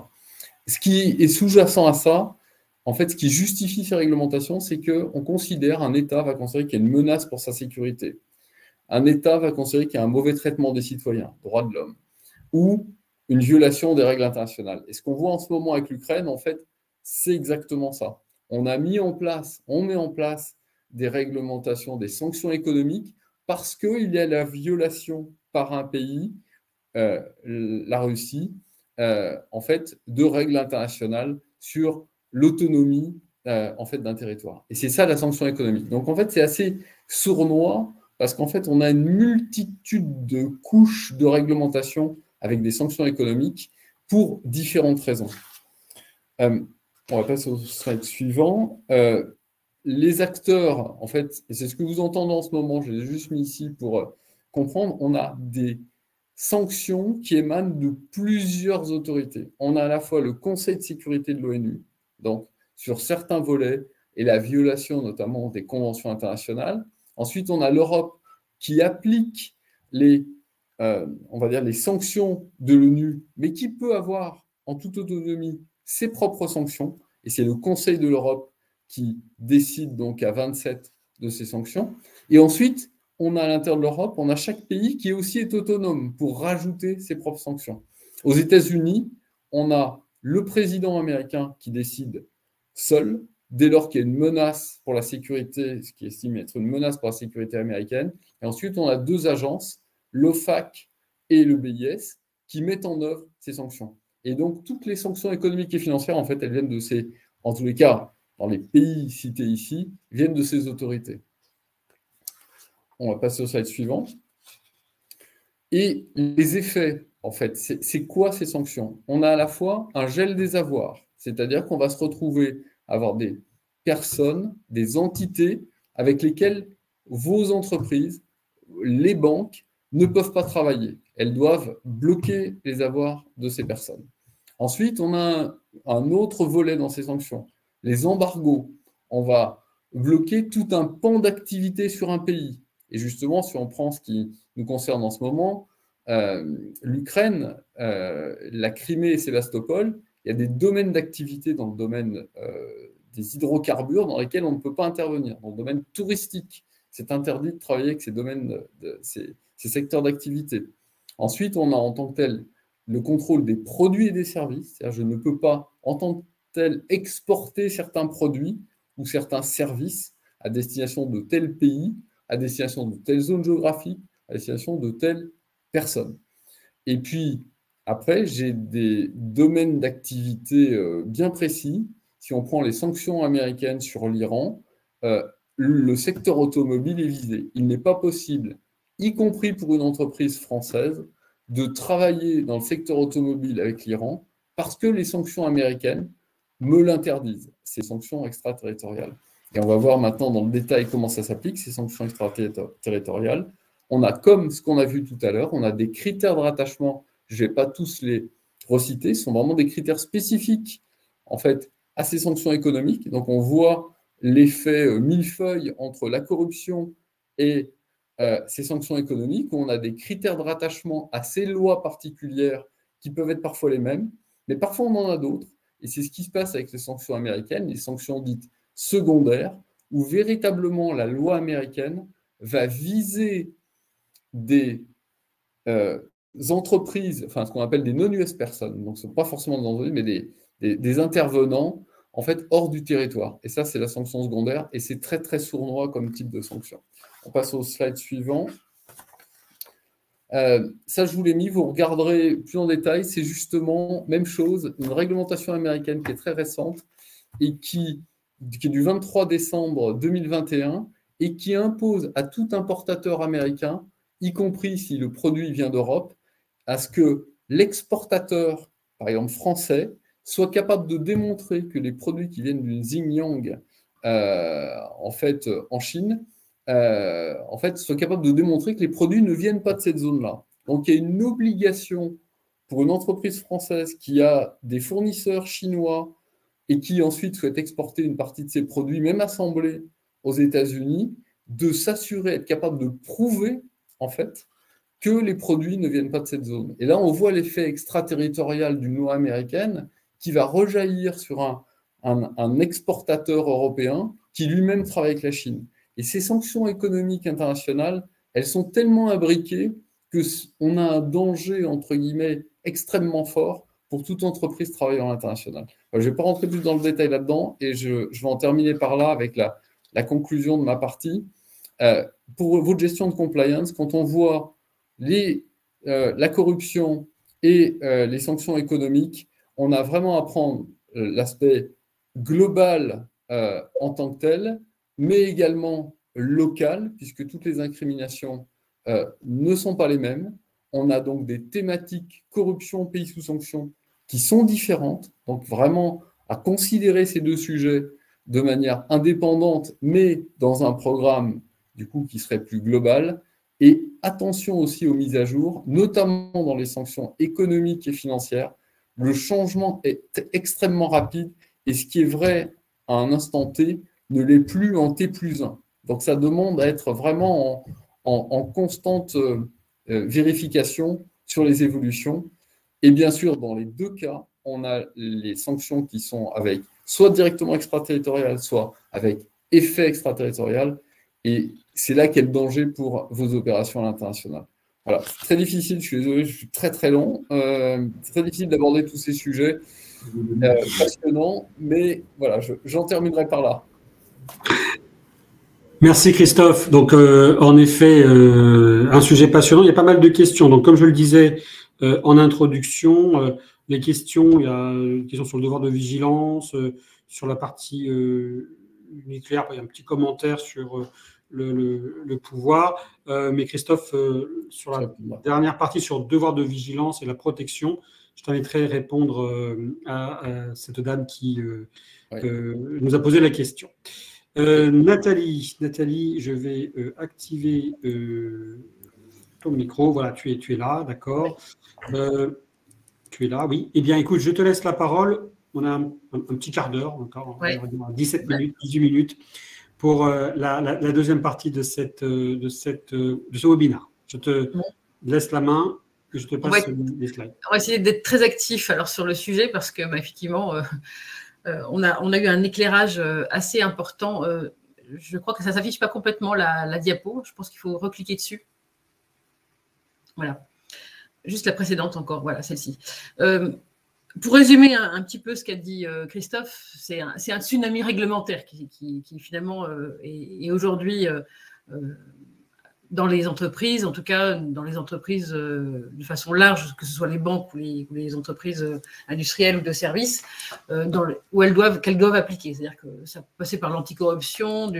Ce qui est sous-jacent à ça, en fait, ce qui justifie ces réglementations, c'est qu'on considère, un État va considérer qu'il y a une menace pour sa sécurité. Un État va considérer qu'il y a un mauvais traitement des citoyens, droits de l'homme, ou une violation des règles internationales. Et ce qu'on voit en ce moment avec l'Ukraine, en fait, c'est exactement ça. On met en place des réglementations, des sanctions économiques, parce qu'il y a la violation par un pays, la Russie, en fait, de règles internationales sur l'autonomie en fait, d'un territoire. Et c'est ça la sanction économique. Donc en fait, c'est assez sournois parce qu'en fait, on a une multitude de couches de réglementation avec des sanctions économiques pour différentes raisons. On va passer au slide suivant. Les acteurs, en fait, et c'est ce que vous entendez en ce moment, je l'ai juste mis ici pour comprendre, on a des sanctions qui émanent de plusieurs autorités. On a à la fois le Conseil de sécurité de l'ONU, donc sur certains volets, et la violation notamment des conventions internationales. Ensuite, on a l'Europe qui applique on va dire les sanctions de l'ONU, mais qui peut avoir en toute autonomie ses propres sanctions. Et c'est le Conseil de l'Europe qui décide donc à 27 de ces sanctions. Et ensuite, on a à l'intérieur de l'Europe, on a chaque pays qui aussi est autonome pour rajouter ses propres sanctions. Aux États-Unis, on a le président américain qui décide seul, dès lors qu'il y a une menace pour la sécurité, ce qui estime être une menace pour la sécurité américaine. Et ensuite, on a deux agences, l'OFAC et le BIS, qui mettent en œuvre ces sanctions. Et donc, toutes les sanctions économiques et financières, en fait, elles viennent de ces, en tous les cas, dans les pays cités ici, viennent de ces autorités. On va passer au slide suivant. Et les effets, en fait, c'est quoi ces sanctions? On a à la fois un gel des avoirs, c'est-à-dire qu'on va se retrouver à avoir des personnes, des entités avec lesquelles vos entreprises, les banques, ne peuvent pas travailler. Elles doivent bloquer les avoirs de ces personnes. Ensuite, on a un autre volet dans ces sanctions, les embargos. On va bloquer tout un pan d'activité sur un pays. Et justement, si on prend ce qui nous concerne en ce moment, l'Ukraine, la Crimée et Sébastopol, il y a des domaines d'activité dans le domaine des hydrocarbures dans lesquels on ne peut pas intervenir. Dans le domaine touristique, c'est interdit de travailler avec ces domaines, ces secteurs d'activité. Ensuite, on a en tant que tel le contrôle des produits et des services. C'est-à-dire, je ne peux pas en tant que tel exporter certains produits ou certains services à destination de tel pays, à destination de telle zone géographique, à destination de telle personne. Et puis, après, j'ai des domaines d'activité bien précis. Si on prend les sanctions américaines sur l'Iran, le secteur automobile est visé. Il n'est pas possible, y compris pour une entreprise française, de travailler dans le secteur automobile avec l'Iran parce que les sanctions américaines me l'interdisent, ces sanctions extraterritoriales. Et on va voir maintenant dans le détail comment ça s'applique, ces sanctions extraterritoriales. On a, comme ce qu'on a vu tout à l'heure, on a des critères de rattachement, je ne vais pas tous les reciter, ce sont vraiment des critères spécifiques, en fait, à ces sanctions économiques. Donc, on voit l'effet millefeuille entre la corruption et ces sanctions économiques, où on a des critères de rattachement à ces lois particulières qui peuvent être parfois les mêmes, mais parfois on en a d'autres. Et c'est ce qui se passe avec les sanctions américaines, les sanctions dites secondaires, où véritablement la loi américaine va viser des entreprises, enfin ce qu'on appelle des non-US personnes, donc ce ne sont pas forcément des entreprises, mais des intervenants en fait hors du territoire. Et ça, c'est la sanction secondaire, et c'est très très sournois comme type de sanction. On passe au slide suivant. Ça, je vous l'ai mis, vous regarderez plus en détail, c'est justement, même chose, une réglementation américaine qui est très récente et qui est du 23 décembre 2021 et qui impose à tout importateur américain, y compris si le produit vient d'Europe, à ce que l'exportateur, par exemple français, soit capable de démontrer que les produits qui viennent d'une Xinjiang, en fait, en Chine, en fait, soit capable de démontrer que les produits ne viennent pas de cette zone-là. Donc, il y a une obligation pour une entreprise française qui a des fournisseurs chinois et qui ensuite souhaite exporter une partie de ses produits, même assemblés aux États-Unis, de s'assurer, être capable de prouver, en fait, que les produits ne viennent pas de cette zone. Et là, on voit l'effet extraterritorial d'une loi américaine qui va rejaillir sur un exportateur européen qui lui-même travaille avec la Chine. Et ces sanctions économiques internationales, elles sont tellement imbriquées qu'on a un danger, entre guillemets, extrêmement fort pour toute entreprise travaillant à l'international. Je ne vais pas rentrer plus dans le détail là-dedans et je vais en terminer par là avec la conclusion de ma partie. Pour votre gestion de compliance, quand on voit la corruption et les sanctions économiques, on a vraiment à prendre l'aspect global en tant que tel, mais également local, puisque toutes les incriminations ne sont pas les mêmes. On a donc des thématiques corruption, pays sous sanction, qui sont différentes. Donc vraiment à considérer ces deux sujets de manière indépendante, mais dans un programme du coup qui serait plus global. Et attention aussi aux mises à jour, notamment dans les sanctions économiques et financières. Le changement est extrêmement rapide et ce qui est vrai à un instant T ne l'est plus en T+1. Donc, ça demande à être vraiment en constante vérification sur les évolutions. Et bien sûr, dans les deux cas, on a les sanctions qui sont avec soit directement extraterritorial, soit avec effet extraterritorial. Et c'est là qu'est le danger pour vos opérations à l'international. Voilà, c'est très difficile, je suis désolé, je suis très très long. C'est très difficile d'aborder tous ces sujets passionnants, mais voilà, j'en terminerai par là. Merci Christophe. Donc, en effet, un sujet passionnant. Il y a pas mal de questions. Donc, comme je le disais en introduction, les questions, il y a une question sur le devoir de vigilance, sur la partie nucléaire. Il y a un petit commentaire sur le pouvoir. Mais Christophe, sur la dernière partie sur le devoir de vigilance et la protection, je t'inviterai à répondre à cette dame qui nous a posé la question. Nathalie, je vais activer ton micro. Voilà, tu es là, d'accord. Tu es là, oui. Eh bien, écoute, je te laisse la parole. On a un petit quart d'heure encore, 17 minutes, 18 minutes pour la deuxième partie de ce webinaire. Je te laisse la main et je te passe les slides. On va essayer d'être très actif alors sur le sujet parce que effectivement, on a eu un éclairage assez important. Je crois que ça ne s'affiche pas complètement la diapo. Je pense qu'il faut recliquer dessus. Voilà. Juste la précédente encore. Voilà, celle-ci. Pour résumer un petit peu ce qu'a dit Christophe, c'est un tsunami réglementaire qui finalement est aujourd'hui dans les entreprises, en tout cas dans les entreprises de façon large, que ce soit les banques ou les entreprises industrielles ou de services, qu'elles doivent appliquer. C'est-à-dire que ça peut passer par l'anticorruption,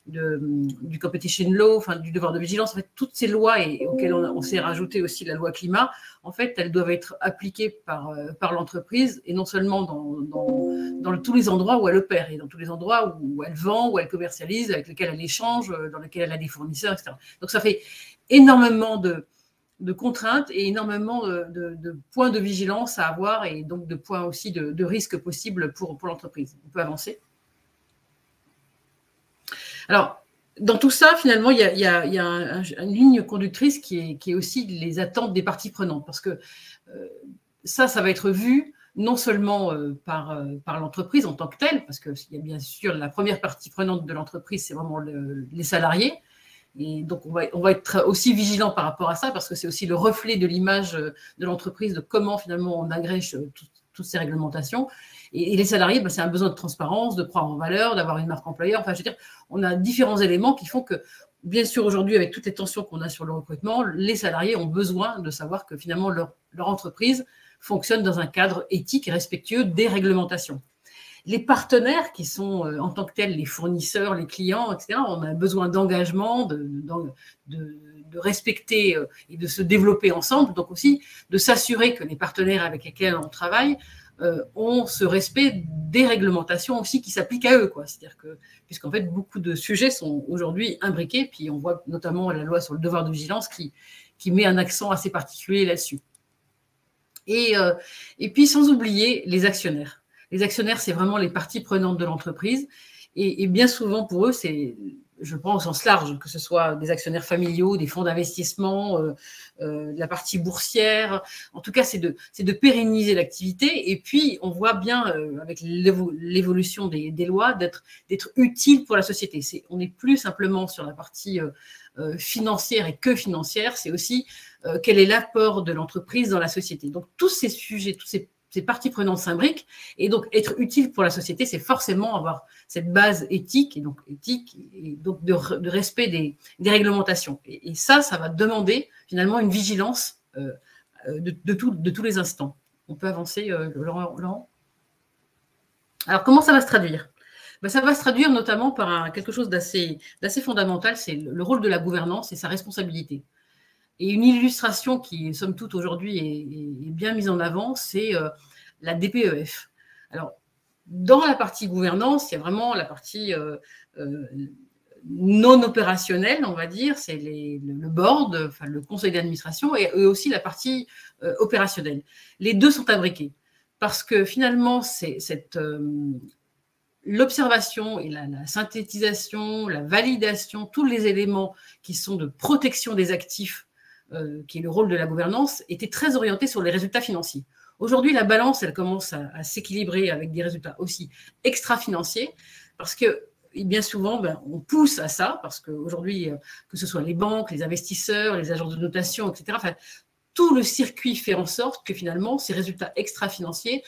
du competition law, enfin, du devoir de vigilance. En fait, toutes ces lois auxquelles on s'est rajouté aussi la loi climat, en fait, elles doivent être appliquées par l'entreprise et non seulement dans tous les endroits où elle opère et dans tous les endroits où elle vend, où elle commercialise, avec lesquels elle échange, dans lesquels elle a des fournisseurs, etc. Donc, ça fait énormément de contraintes et énormément de points de vigilance à avoir et donc de points aussi de risques possibles pour l'entreprise. On peut avancer. Alors, dans tout ça, finalement, il y a une ligne conductrice qui est aussi les attentes des parties prenantes, parce que ça va être vu non seulement par l'entreprise en tant que telle, parce qu'il y a bien sûr la première partie prenante de l'entreprise, c'est vraiment les salariés. Et donc, on va être aussi vigilant par rapport à ça, parce que c'est aussi le reflet de l'image de l'entreprise, de comment finalement on agrège toutes ces réglementations. Et les salariés, c'est un besoin de transparence, de croire en valeur, d'avoir une marque employeur. Enfin, je veux dire, on a différents éléments qui font que, bien sûr, aujourd'hui, avec toutes les tensions qu'on a sur le recrutement, les salariés ont besoin de savoir que finalement leur entreprise fonctionne dans un cadre éthique et respectueux des réglementations. Les partenaires qui sont en tant que tels les fournisseurs, les clients, etc., on a besoin d'engagement, de respecter et de se développer ensemble, donc aussi de s'assurer que les partenaires avec lesquels on travaille ont ce respect des réglementations aussi qui s'appliquent à eux, quoi. C'est-à-dire que, puisqu'en fait, beaucoup de sujets sont aujourd'hui imbriqués, puis on voit notamment la loi sur le devoir de vigilance qui met un accent assez particulier là-dessus. Et puis, sans oublier les actionnaires. Les actionnaires, c'est vraiment les parties prenantes de l'entreprise. Et bien souvent, pour eux, c'est, je prends au sens large, que ce soit des actionnaires familiaux, des fonds d'investissement, la partie boursière. En tout cas, c'est de pérenniser l'activité. Et puis, on voit bien, avec l'évolution des lois, d'être utile pour la société. On n'est plus simplement sur la partie financière et que financière, c'est aussi quel est l'apport de l'entreprise dans la société. Donc, tous ces sujets, tous ces parties prenantes s'imbriquent, et donc être utile pour la société, c'est forcément avoir cette base éthique, et donc de respect des réglementations. Et ça va demander finalement une vigilance de tous les instants. On peut avancer, Laurent. Alors, comment ça va se traduire ? Ça va se traduire notamment par quelque chose d'assez fondamental, c'est le rôle de la gouvernance et sa responsabilité. Et une illustration qui, somme toute, aujourd'hui est bien mise en avant, c'est la DPEF. Alors, dans la partie gouvernance, il y a vraiment la partie non opérationnelle, on va dire, c'est le board, enfin, le conseil d'administration, et aussi la partie opérationnelle. Les deux sont imbriqués, parce que finalement, l'observation et la synthétisation, la validation, tous les éléments qui sont de protection des actifs, qui est le rôle de la gouvernance, était très orienté sur les résultats financiers. Aujourd'hui, la balance, elle commence à s'équilibrer avec des résultats aussi extra-financiers, parce que bien souvent, on pousse à ça, parce qu'aujourd'hui, que ce soit les banques, les investisseurs, les agences de notation, etc., enfin, tout le circuit fait en sorte que finalement, ces résultats extra-financiers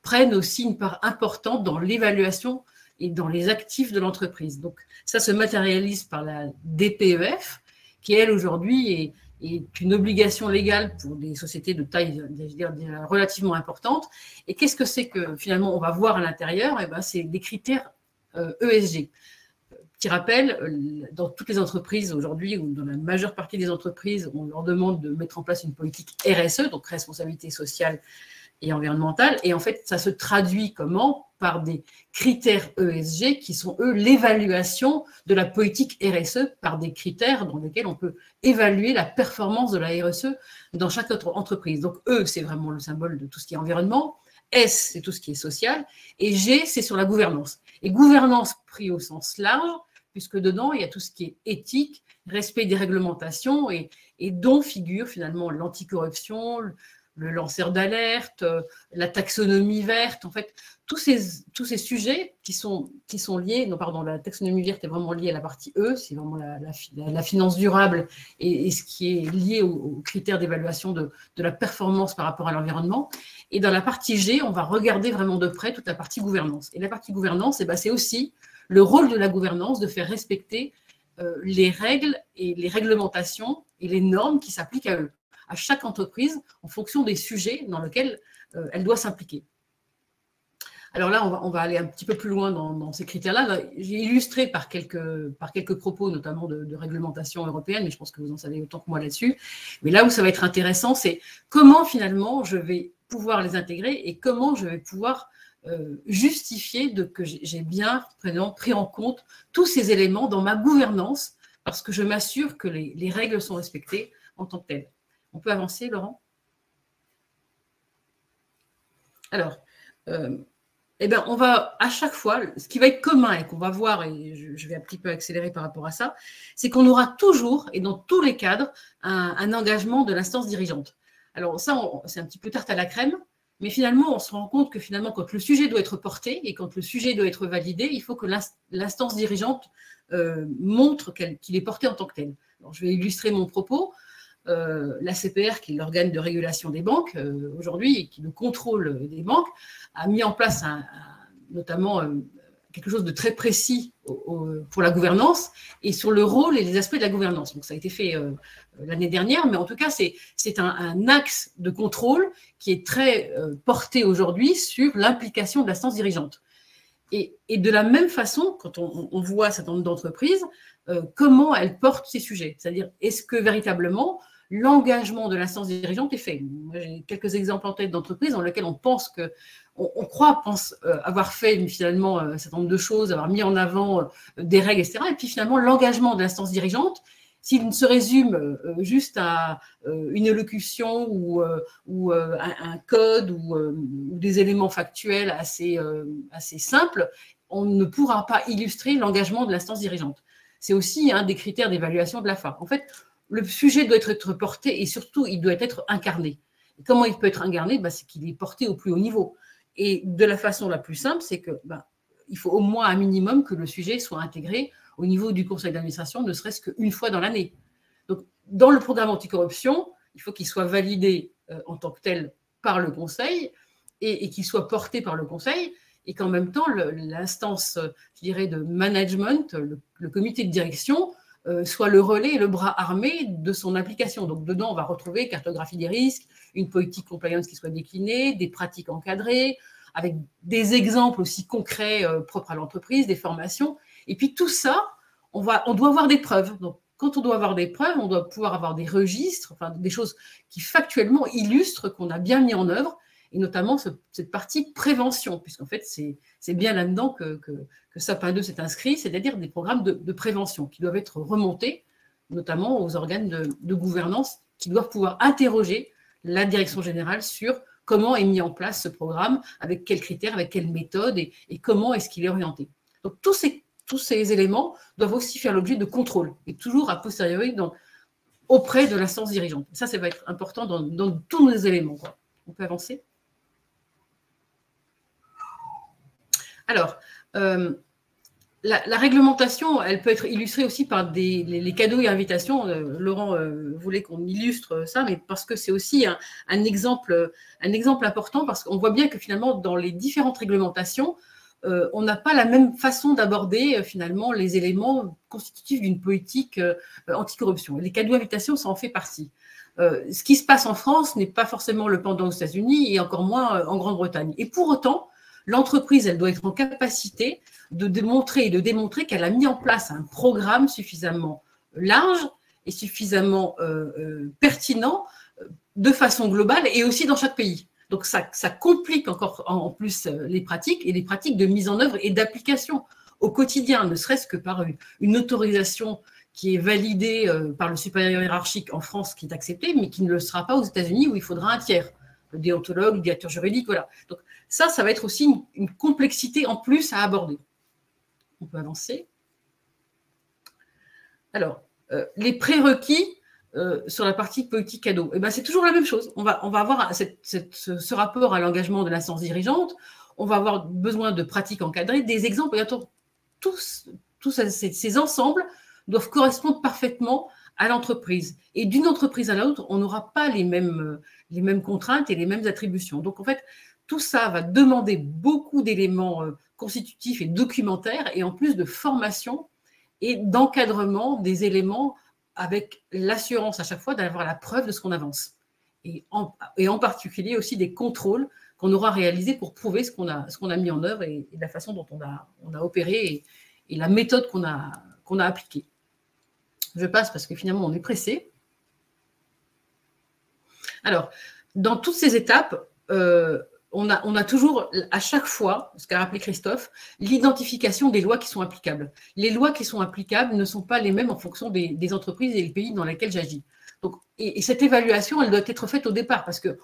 prennent aussi une part importante dans l'évaluation et dans les actifs de l'entreprise. Donc, ça se matérialise par la DPEF, qui, elle, aujourd'hui, est une obligation légale pour des sociétés de taille, je veux dire, relativement importante. Et qu'est-ce que c'est que, finalement, on va voir à l'intérieur ? C'est des critères ESG. Petit rappel, dans toutes les entreprises aujourd'hui, ou dans la majeure partie des entreprises, on leur demande de mettre en place une politique RSE, donc responsabilité sociale et environnementale. Et en fait, ça se traduit comment ? Par des critères ESG qui sont, eux, l'évaluation de la politique RSE par des critères dans lesquels on peut évaluer la performance de la RSE dans chaque autre entreprise. Donc, E, c'est vraiment le symbole de tout ce qui est environnement. S, c'est tout ce qui est social. Et G, c'est sur la gouvernance. Et gouvernance pris au sens large, puisque dedans, il y a tout ce qui est éthique, respect des réglementations et dont figure finalement l'anticorruption, le lanceur d'alerte, la taxonomie verte, en fait, tous ces sujets qui sont liés, non pardon, la taxonomie verte est vraiment liée à la partie E, c'est vraiment la finance durable et ce qui est lié aux critères d'évaluation de la performance par rapport à l'environnement. Et dans la partie G, on va regarder vraiment de près toute la partie gouvernance. Et la partie gouvernance, c'est aussi le rôle de la gouvernance de faire respecter les règles et les réglementations et les normes qui s'appliquent à eux, à chaque entreprise, en fonction des sujets dans lesquels elle doit s'impliquer. Alors là, on va aller un petit peu plus loin dans ces critères-là. J'ai illustré par quelques propos, notamment de réglementation européenne, mais je pense que vous en savez autant que moi là-dessus. Mais là où ça va être intéressant, c'est comment finalement je vais pouvoir les intégrer et comment je vais pouvoir justifier que j'ai bien pris en compte tous ces éléments dans ma gouvernance, parce que je m'assure que les règles sont respectées en tant que telles. On peut avancer, Laurent? Alors, eh bien, on va à chaque fois, ce qui va être commun et qu'on va voir, et je vais un petit peu accélérer par rapport à ça, c'est qu'on aura toujours, et dans tous les cadres, un engagement de l'instance dirigeante. Alors ça, c'est un petit peu tarte à la crème, mais finalement, on se rend compte que finalement, quand le sujet doit être porté et quand le sujet doit être validé, il faut que l'instance dirigeante montre qu'il est porté en tant que tel. Alors, je vais illustrer mon propos. L'ACPR, qui est l'organe de régulation des banques aujourd'hui et qui le contrôle des banques, a mis en place notamment quelque chose de très précis pour la gouvernance et sur le rôle et les aspects de la gouvernance. Donc ça a été fait l'année dernière, mais en tout cas c'est un axe de contrôle qui est très porté aujourd'hui sur l'implication de l'instance dirigeante. Et de la même façon, quand on voit un certain nombre d'entreprises, comment elles portent ces sujets. C'est-à-dire, est-ce que véritablement l'engagement de l'instance dirigeante est fait? J'ai quelques exemples en tête d'entreprises dans lesquelles on pense avoir fait finalement un certain nombre de choses, avoir mis en avant des règles, etc. Et puis finalement, l'engagement de l'instance dirigeante, s'il ne se résume juste à une élocution ou un code ou des éléments factuels assez simples, on ne pourra pas illustrer l'engagement de l'instance dirigeante. C'est aussi un des critères d'évaluation de l'AFA. En fait, le sujet doit être porté et surtout, il doit être incarné. Et comment il peut être incarné? C'est qu'il est porté au plus haut niveau. Et de la façon la plus simple, c'est que il faut au moins un minimum que le sujet soit intégré au niveau du conseil d'administration, ne serait-ce qu'une fois dans l'année. Donc, dans le programme anticorruption, il faut qu'il soit validé en tant que tel par le conseil et qu'il soit porté par le conseil et qu'en même temps, l'instance, je dirais, de management, le comité de direction, soit le relais et le bras armé de son application. Donc, dedans, on va retrouver cartographie des risques, une politique compliance qui soit déclinée, des pratiques encadrées, avec des exemples aussi concrets propres à l'entreprise, des formations. Et puis, tout ça, on doit avoir des preuves. Donc, quand on doit avoir des preuves, on doit pouvoir avoir des registres, enfin, des choses qui factuellement illustrent qu'on a bien mis en œuvre, et notamment cette partie prévention, puisqu'en fait, c'est bien là-dedans que Sapin 2 s'est inscrit, c'est-à-dire des programmes de prévention qui doivent être remontés, notamment aux organes de gouvernance qui doivent pouvoir interroger la direction générale sur comment est mis en place ce programme, avec quels critères, avec quelles méthodes et comment est-ce qu'il est orienté. Donc, tous ces éléments doivent aussi faire l'objet de contrôle, et toujours a posteriori auprès de l'instance dirigeante. Ça va être important dans tous nos éléments, quoi. On peut avancer? Alors, la réglementation, elle peut être illustrée aussi par les cadeaux et invitations. Laurent voulait qu'on illustre ça, mais parce que c'est aussi un exemple important, parce qu'on voit bien que finalement, dans les différentes réglementations, on n'a pas la même façon d'aborder finalement les éléments constitutifs d'une politique anticorruption. Les cadeaux et invitations, ça en fait partie. Ce qui se passe en France n'est pas forcément le pendant aux États-Unis et encore moins en Grande-Bretagne. Et pour autant, l'entreprise, elle doit être en capacité de démontrer qu'elle a mis en place un programme suffisamment large et suffisamment pertinent de façon globale et aussi dans chaque pays. Donc, ça complique encore en plus les pratiques et les pratiques de mise en œuvre et d'application au quotidien, ne serait-ce que par une autorisation qui est validée par le supérieur hiérarchique en France, qui est acceptée, mais qui ne le sera pas aux États-Unis, où il faudra un tiers, le déontologue, le directeur juridique, voilà. Donc, ça va être aussi une complexité en plus à aborder. On peut avancer. Alors, les prérequis sur la partie politique cadeau, c'est toujours la même chose. On va avoir ce rapport à l'engagement de l'instance dirigeante, on va avoir besoin de pratiques encadrées, des exemples, et tous ces ensembles doivent correspondre parfaitement à l'entreprise. Et d'une entreprise à l'autre, on n'aura pas les mêmes contraintes et les mêmes attributions. Donc, en fait, tout ça va demander beaucoup d'éléments constitutifs et documentaires, et en plus de formation et d'encadrement des éléments avec l'assurance à chaque fois d'avoir la preuve de ce qu'on avance. Et en particulier aussi des contrôles qu'on aura réalisés pour prouver ce qu'on a mis en œuvre et la façon dont on a opéré et la méthode qu'on a appliquée. Je passe parce que finalement, on est pressé. Alors, dans toutes ces étapes, on a toujours, à chaque fois, ce qu'a rappelé Christophe, l'identification des lois qui sont applicables. Les lois qui sont applicables ne sont pas les mêmes en fonction des entreprises et des pays dans lesquels j'agis. Donc, et cette évaluation, elle doit être faite au départ, parce que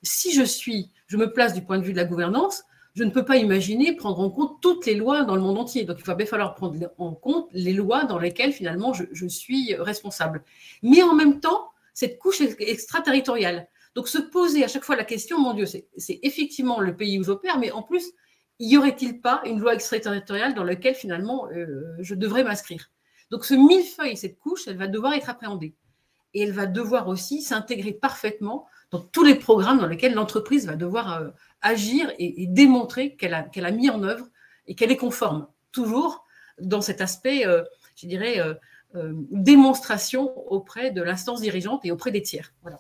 si je me place du point de vue de la gouvernance, je ne peux pas imaginer prendre en compte toutes les lois dans le monde entier. Donc, il va bien falloir prendre en compte les lois dans lesquelles, finalement, je suis responsable. Mais en même temps, cette couche extraterritoriale. Donc, se poser à chaque fois la question, mon Dieu, c'est effectivement le pays où j'opère, mais en plus, y aurait-il pas une loi extraterritoriale dans laquelle, finalement, je devrais m'inscrire? Donc, ce millefeuille, cette couche, elle va devoir être appréhendée. Et elle va devoir aussi s'intégrer parfaitement dans tous les programmes dans lesquels l'entreprise va devoir agir et démontrer qu'elle a mis en œuvre et qu'elle est conforme. Toujours dans cet aspect, je dirais, démonstration auprès de l'instance dirigeante et auprès des tiers. Voilà.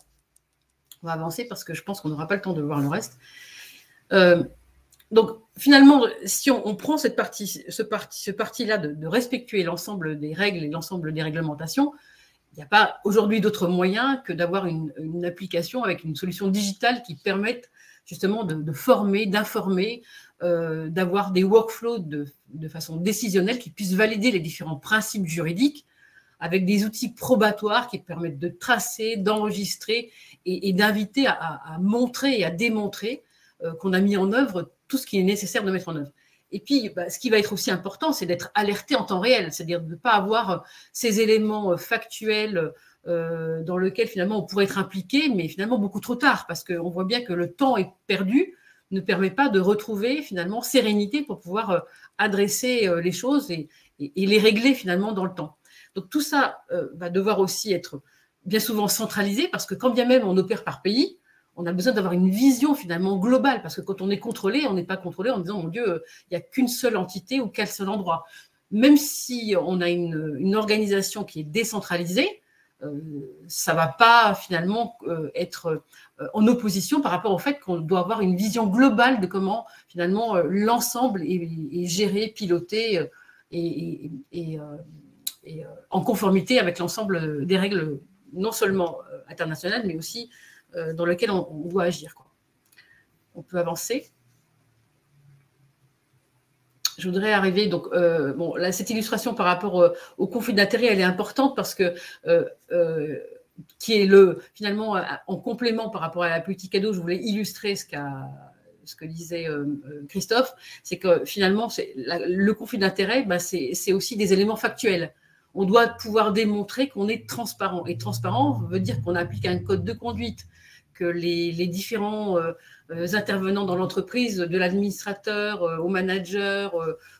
On va avancer parce que je pense qu'on n'aura pas le temps de voir le reste. Donc, finalement, si on prend ce parti-là de respecter l'ensemble des règles et l'ensemble des réglementations, il n'y a pas aujourd'hui d'autre moyen que d'avoir une application avec une solution digitale qui permette justement de former, d'informer, d'avoir des workflows de façon décisionnelle qui puissent valider les différents principes juridiques avec des outils probatoires qui permettent de tracer, d'enregistrer et d'inviter à montrer et à démontrer qu'on a mis en œuvre tout ce qui est nécessaire de mettre en œuvre. Et puis, ce qui va être aussi important, c'est d'être alerté en temps réel, c'est-à-dire de ne pas avoir ces éléments factuels dans lesquels finalement on pourrait être impliqué, mais finalement beaucoup trop tard, parce qu'on voit bien que le temps est perdu, ne permet pas de retrouver finalement sérénité pour pouvoir adresser les choses et les régler finalement dans le temps. Donc tout ça va devoir aussi être bien souvent centralisé, parce que quand bien même on opère par pays, on a besoin d'avoir une vision finalement globale, parce que quand on est contrôlé, on n'est pas contrôlé en disant, mon Dieu, il n'y a qu'une seule entité ou qu'un seul endroit. Même si on a une organisation qui est décentralisée, ça ne va pas finalement être en opposition par rapport au fait qu'on doit avoir une vision globale de comment finalement l'ensemble est géré, piloté et en conformité avec l'ensemble des règles, non seulement internationales, mais aussi dans lesquelles on doit agir, quoi. On peut avancer. Je voudrais arriver, donc, bon, là, cette illustration par rapport au conflit d'intérêts, elle est importante parce que, qui est finalement, en complément par rapport à la politique cadeau, je voulais illustrer ce que disait Christophe, c'est que finalement, le conflit d'intérêts, c'est aussi des éléments factuels. On doit pouvoir démontrer qu'on est transparent. Et transparent veut dire qu'on applique un code de conduite, que les différents intervenants dans l'entreprise, de l'administrateur au manager,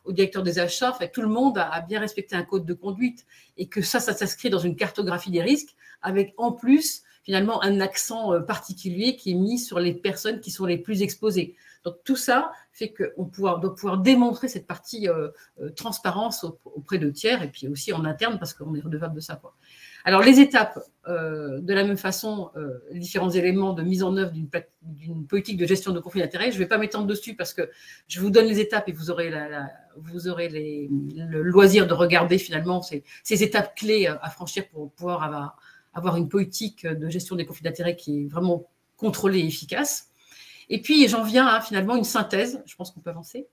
au directeur des achats, enfin, tout le monde a bien respecté un code de conduite, et que ça s'inscrit dans une cartographie des risques, avec en plus finalement un accent particulier qui est mis sur les personnes qui sont les plus exposées. Donc tout ça fait qu'on doit pouvoir démontrer cette partie transparence auprès de tiers, et puis aussi en interne, parce qu'on est redevable de ça, quoi. Alors, les étapes, de la même façon, les différents éléments de mise en œuvre d'une politique de gestion de conflits d'intérêts, je ne vais pas m'étendre dessus parce que je vous donne les étapes et vous aurez le loisir de regarder finalement ces étapes clés à franchir pour pouvoir avoir une politique de gestion des conflits d'intérêts qui est vraiment contrôlée et efficace. Et puis, j'en viens à finalement une synthèse, je pense qu'on peut avancer.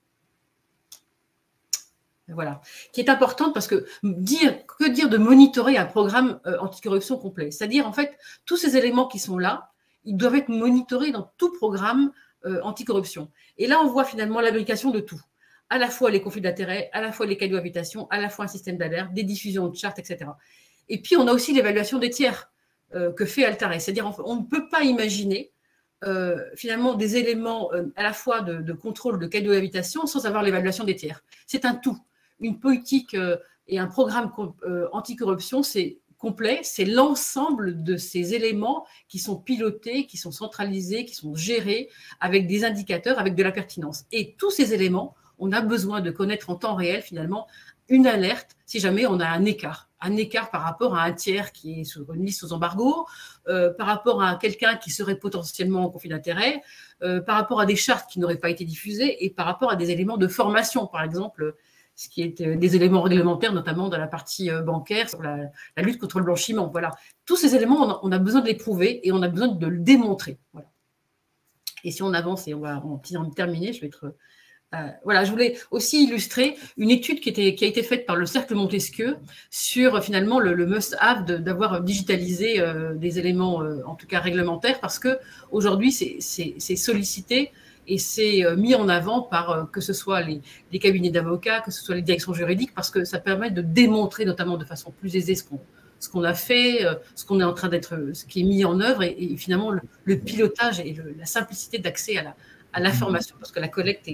Voilà, qui est importante parce que que dire de monitorer un programme anticorruption complet? C'est-à-dire, en fait, tous ces éléments qui sont là, ils doivent être monitorés dans tout programme anticorruption. Et là, on voit finalement l'imbrication de tout. À la fois les conflits d'intérêts, à la fois les cas de cohabitation, à la fois un système d'alerte, des diffusions de chartes, etc. Et puis, on a aussi l'évaluation des tiers que fait Altares. C'est-à-dire, on ne peut pas imaginer finalement des éléments à la fois de contrôle de cas de cohabitation sans avoir l'évaluation des tiers. C'est un tout. Une politique et un programme anticorruption, c'est complet, c'est l'ensemble de ces éléments qui sont pilotés, qui sont centralisés, qui sont gérés avec des indicateurs, avec de la pertinence. Et tous ces éléments, on a besoin de connaître en temps réel, finalement, une alerte si jamais on a un écart par rapport à un tiers qui est sur une liste sous embargo, par rapport à quelqu'un qui serait potentiellement en conflit d'intérêts, par rapport à des chartes qui n'auraient pas été diffusées et par rapport à des éléments de formation, par exemple, ce qui est des éléments réglementaires, notamment dans la partie bancaire, sur la lutte contre le blanchiment. Voilà. Tous ces éléments, on a besoin de les prouver et on a besoin de le démontrer. Voilà. Et si on avance et on va en terminer, je vais être... voilà, je voulais aussi illustrer une étude qui a été faite par le Cercle Montesquieu sur finalement le must-have d'avoir digitalisé des éléments, en tout cas réglementaires, parce qu'aujourd'hui, c'est sollicité et c'est mis en avant par que ce soit les cabinets d'avocats, que ce soit les directions juridiques, parce que ça permet de démontrer notamment de façon plus aisée ce qu'on a fait, ce qu'on est en train ce qui est mis en œuvre et finalement le pilotage et la simplicité d'accès à l'information, parce que la collecte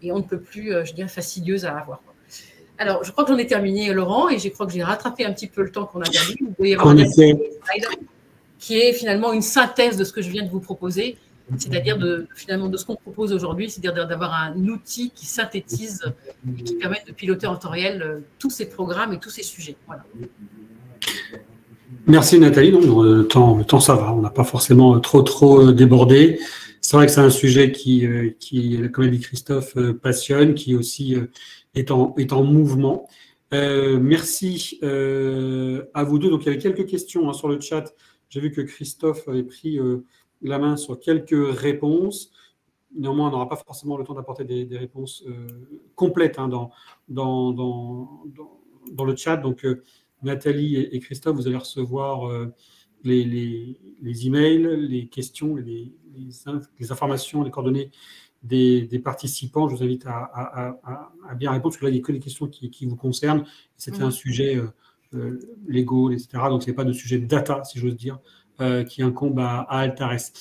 et on ne peut plus, je dirais, fastidieuse à avoir. Alors, je crois que j'en ai terminé, Laurent, et je crois que j'ai rattrapé un petit peu le temps qu'on a perdu. Vous pouvez y avoir un slide qui est finalement une synthèse de ce que je viens de vous proposer, c'est-à-dire finalement de ce qu'on propose aujourd'hui, c'est-à-dire d'avoir un outil qui synthétise et qui permet de piloter en temps réel tous ces programmes et tous ces sujets. Voilà. Merci Nathalie. Non, le temps ça va, on n'a pas forcément trop débordé. C'est vrai que c'est un sujet qui, comme l'a dit Christophe, passionne, qui aussi est en mouvement. Merci à vous deux. Donc, il y avait quelques questions sur le chat. J'ai vu que Christophe avait pris la main sur quelques réponses. Néanmoins, on n'aura pas forcément le temps d'apporter des réponses complètes dans le chat. Donc, Nathalie et Christophe, vous allez recevoir les emails, les questions, les informations, les coordonnées des participants. Je vous invite à bien répondre, parce que là, il n'y a que les questions qui vous concernent. C'était un sujet légaux, etc. Donc, ce n'est pas de sujet de data, si j'ose dire, qui incombe à Altares.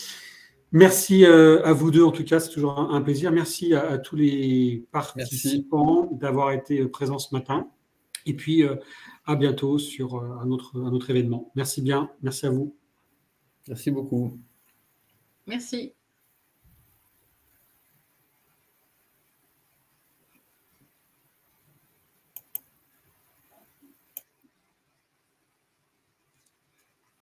Merci à vous deux, en tout cas, c'est toujours un plaisir. Merci à tous les participants d'avoir été présents ce matin. Et puis, à bientôt sur un autre événement. Merci bien, merci à vous. Merci beaucoup. Merci.